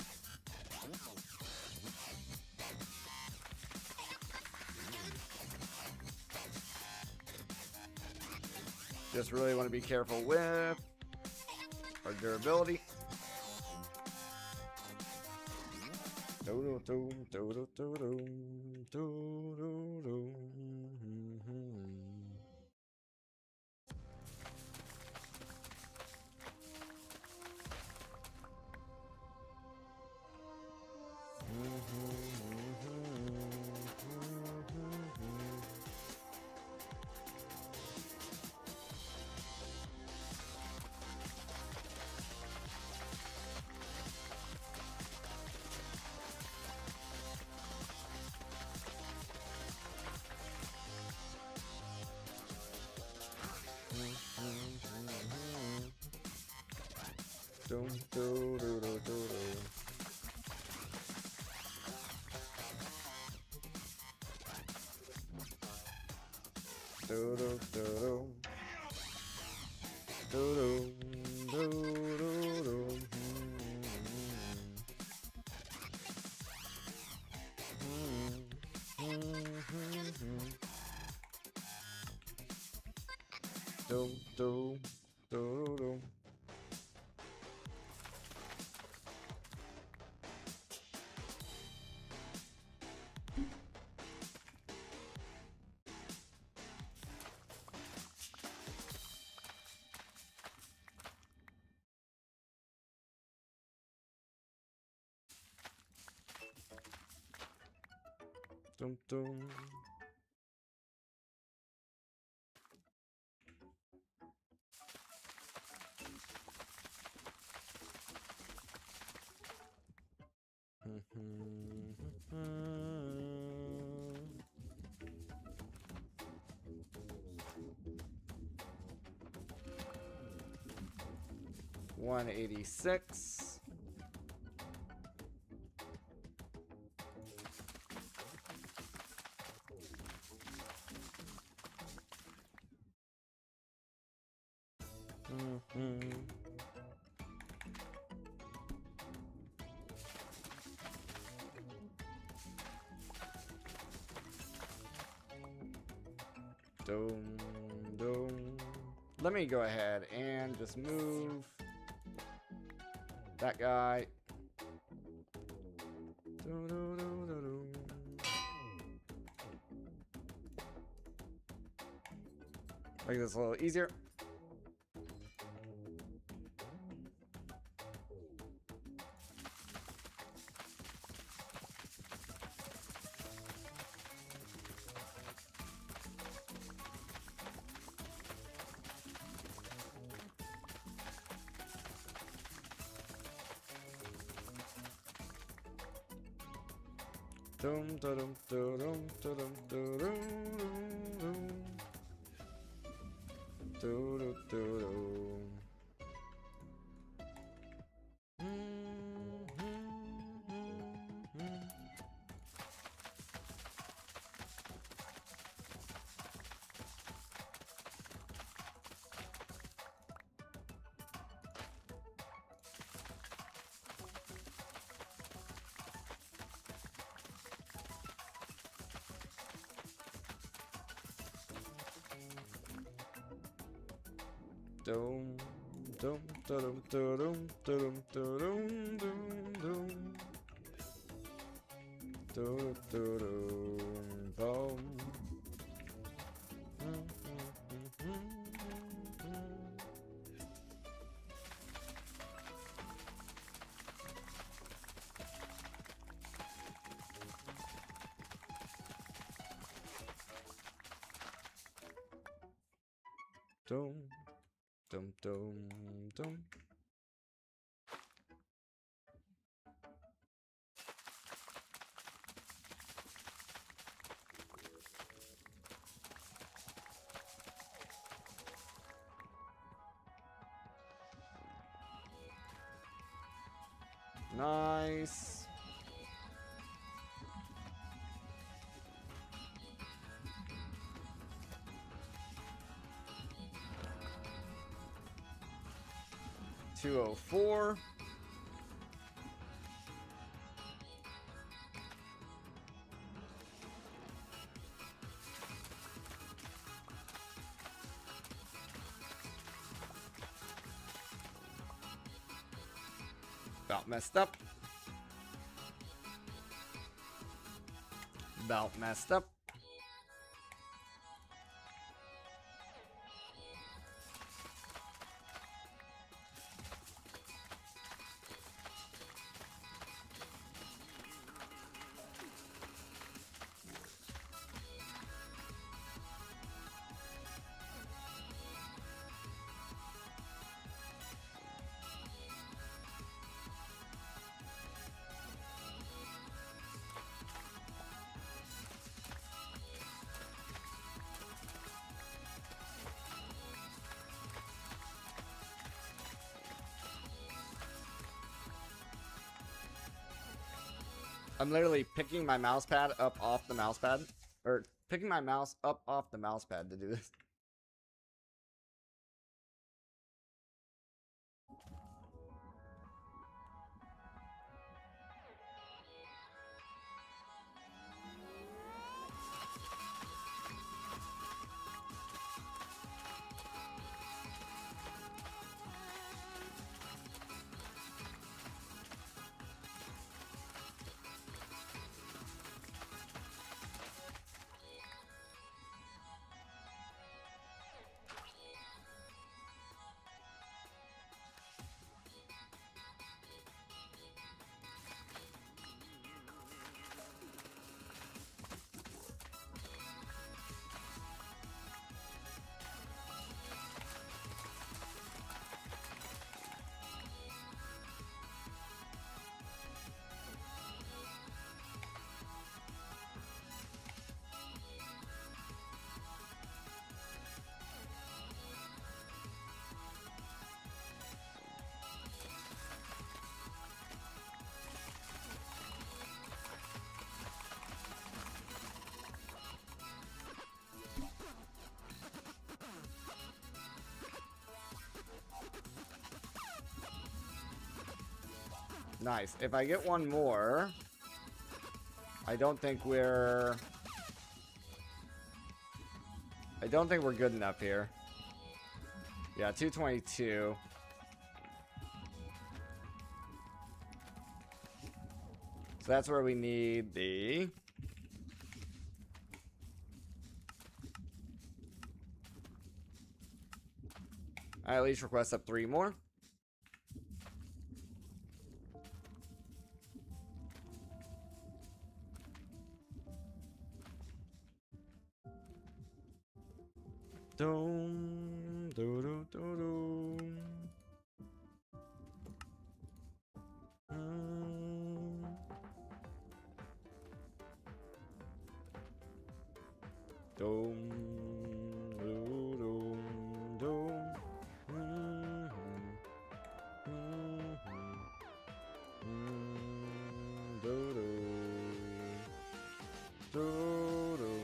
Just really want to be careful with our durability. Do, do, do, do, do, do, do, do. Do, do, do, do, do, do. Do, do, do, do. Do, do, do, do, do. Do, do, do, do. Dum dum. $186. Doom, doom. Let me go ahead and just move that guy. Make this a little easier. Dum dum dum dum dum dum dum. Do do do do. Dum dum dum dum dum dum dum dum dum dum. Dum dum dum dum. Nice. $204. About messed up. About messed up. I'm literally picking my mouse pad up off the mouse pad, or picking my mouse up off the mouse pad to do this. Nice. If I get one more, I don't think we're good enough here. Yeah, 222. So that's where we need the... I at least request up 3 more. Doom, doo doo doo doo. Doom, doo doo doo. Doo doo doo doo doo.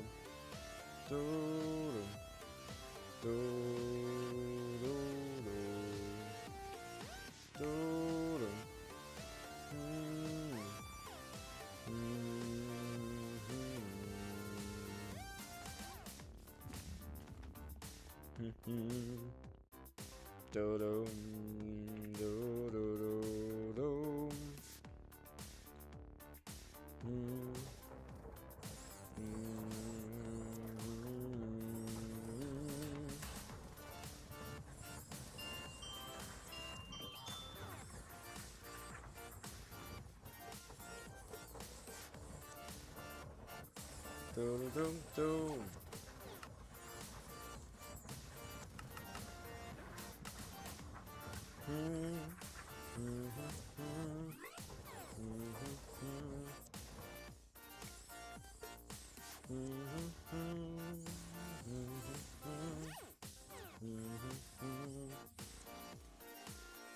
Do, do, do, do, do. Do, do, do, do, do. Do, do, do.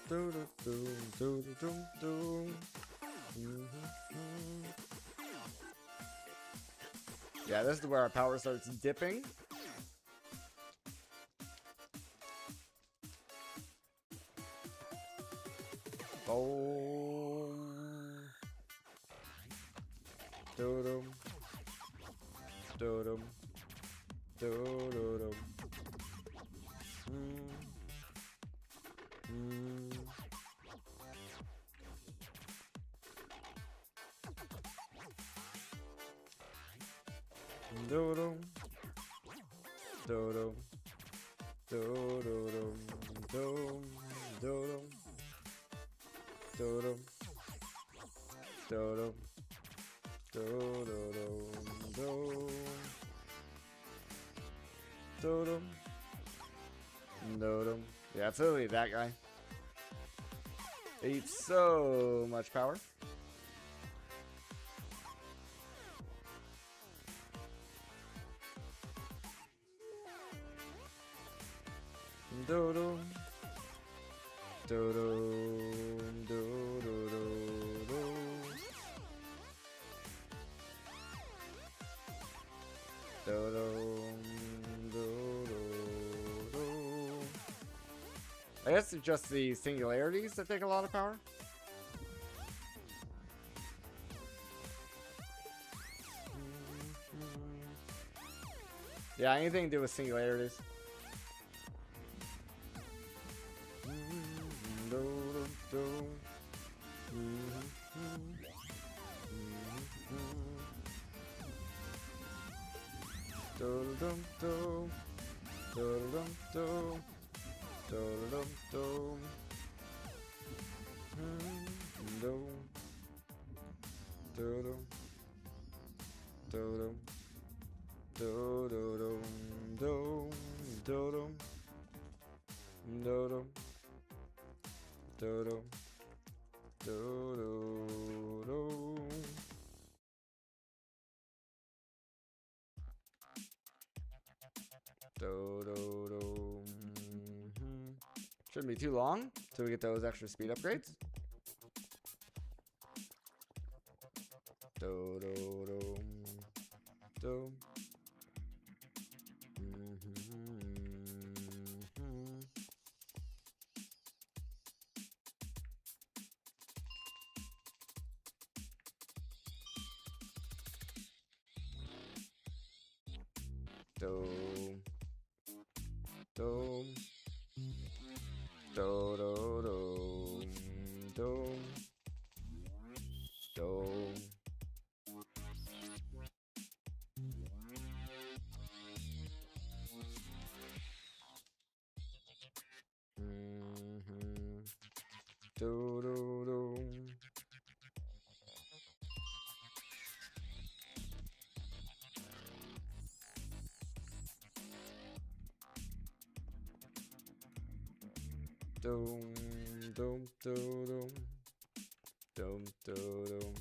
Do, do, do, do, do, do. Yeah, this is where our power starts dipping. Boom. Do-dum. Do-dum. Do-do-dum. Do-dum. Do-dum. Do-do-dum. Dum. Do-dum. Do-dum. Do-dum. Do-do-dum. Do. Do-dum. Do-dum. Yeah, it's literally that guy. It eats so much power. Do-dum. Do-dum. Do-do-do-do. Do-dum. Do-do-do. I guess it's just the singularities that take a lot of power. Yeah, anything to do with singularities. Shouldn't be too long till we get those extra speed upgrades. Do do do do. Dome. Dome. Do do do. Dome. Dome. Do do do. Dum dum dum dum dum.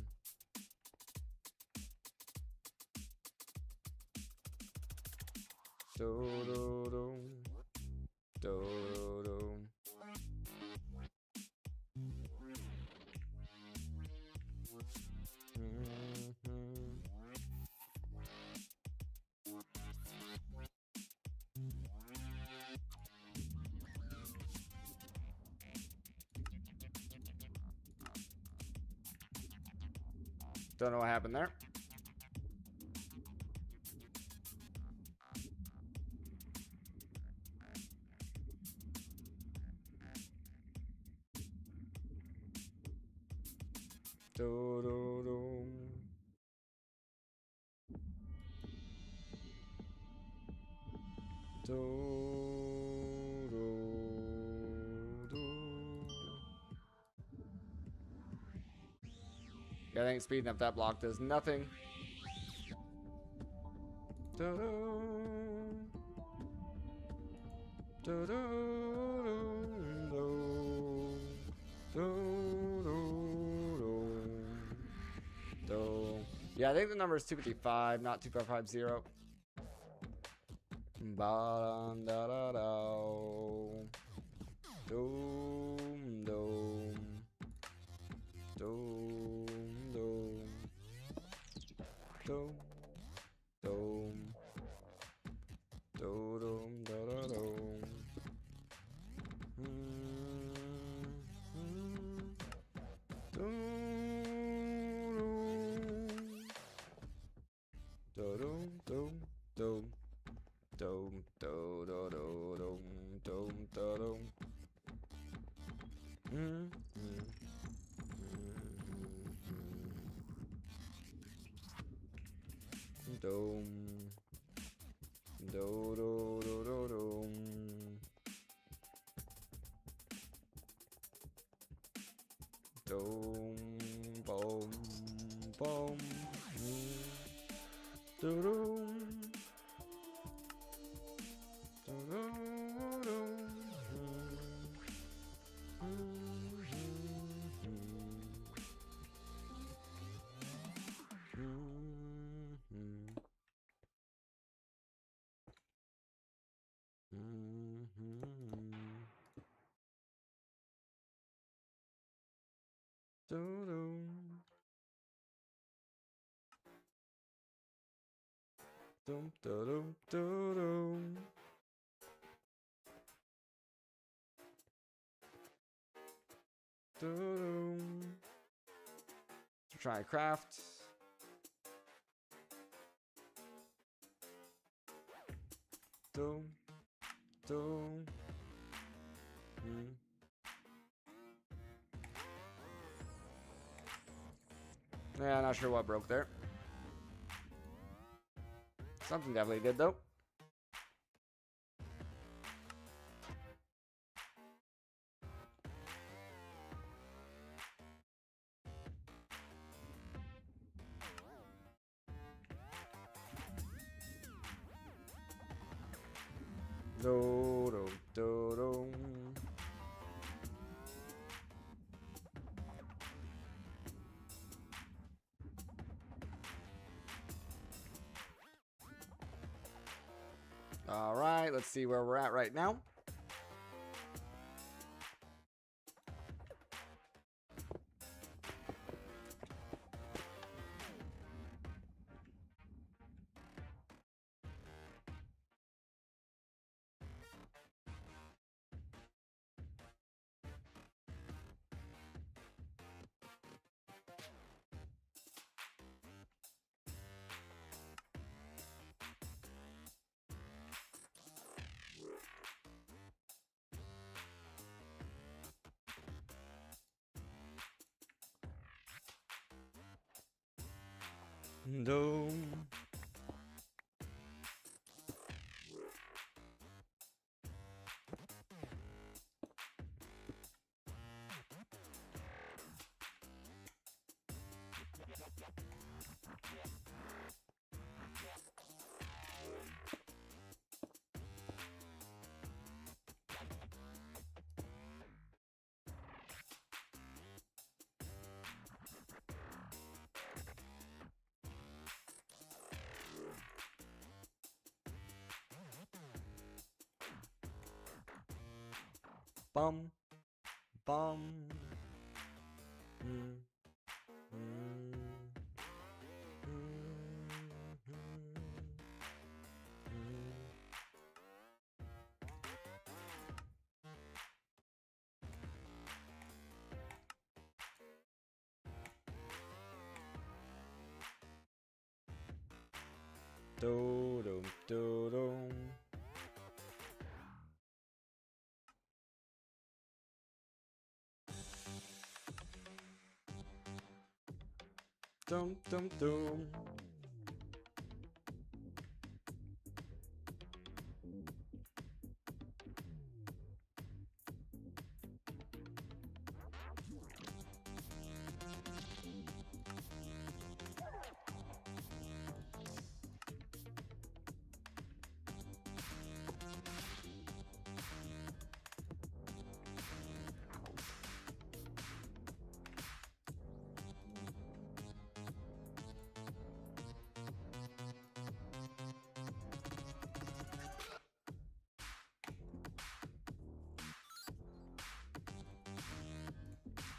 Do do do do do. Don't know what happened there. Do do do. Do do do. Yeah, I think speeding up that block does nothing. Do do do do do do do. Yeah, I think the number is 255, not 2550. Ba da da da. Doom doom. Doom doom. Doom doom. Do dum da da dum. Do dum dum dum dum do do do dum dum da dum. Dum do do do do dum. Dum bum bum. Do dum. Dum dum dum. Dum. Try craft. Dum dum. Yeah, not sure what broke there. Something definitely did though. Do do do do. All right, let's see where we're at right now. Doom. Bum, bum. Mm, mm, do dum do dum. Dum dum dum.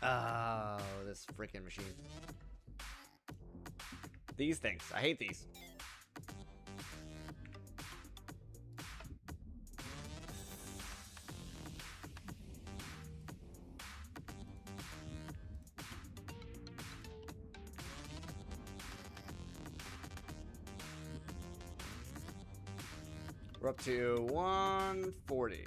Oh, this freaking machine. These things. I hate these. We're up to 140.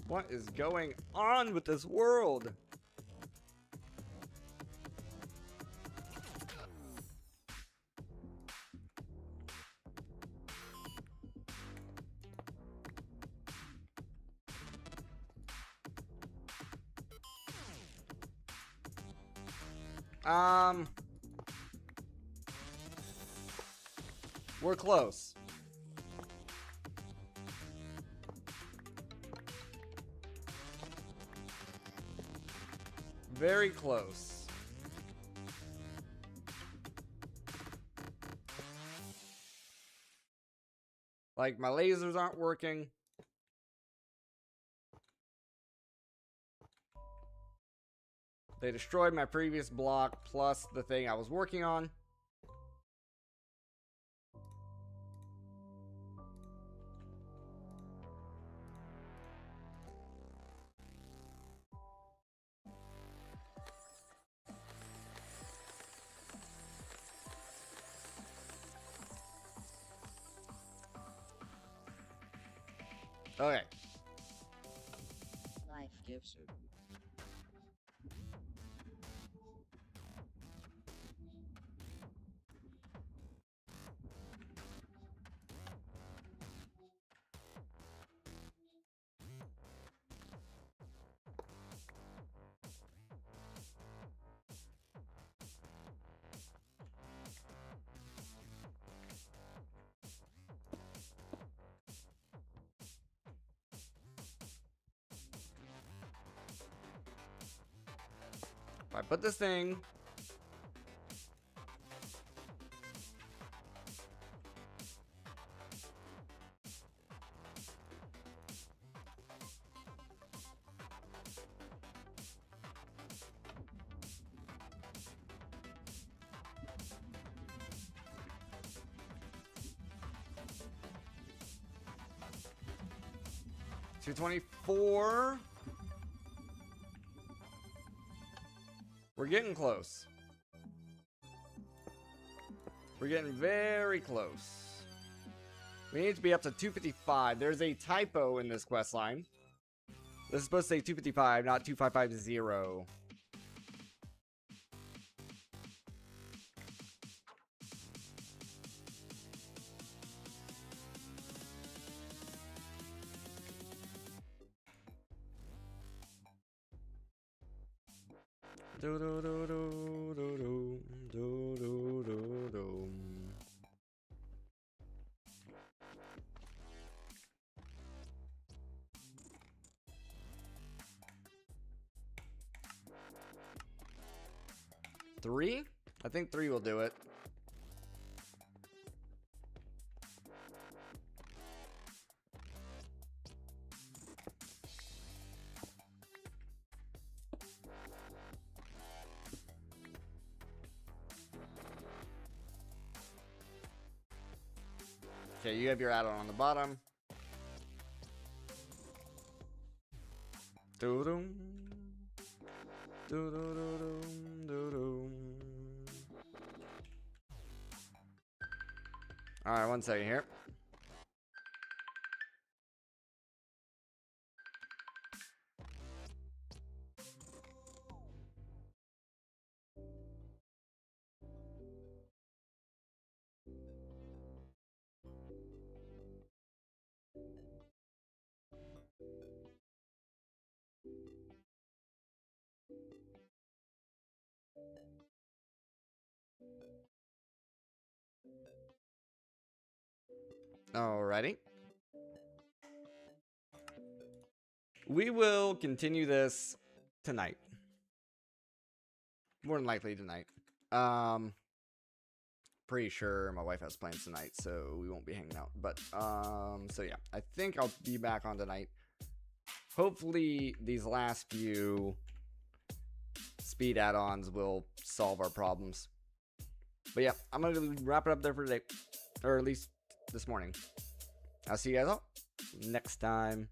What is going on with this world? We're close. Very close. Like, my lasers aren't working. They destroyed my previous block plus the thing I was working on. Okay. Life gives you. If I put this thing... 224. We're getting close. We're getting very close. We need to be up to 255. There's a typo in this quest line. This is supposed to say 255, not 2550. Do do do do do do do do do. Three? I think 3 will do it. Okay, you have your add-on on the bottom. Do-dum. Do-do-do-dum. Do-dum. Alright, 1 second here. Alrighty. We will continue this tonight. More than likely tonight. Pretty sure my wife has plans tonight, so we won't be hanging out. But, so yeah, I think I'll be back on tonight. Hopefully these last few speed add-ons will solve our problems. But yeah, I'm going to wrap it up there for today. Or at least this morning. I'll see you guys all next time.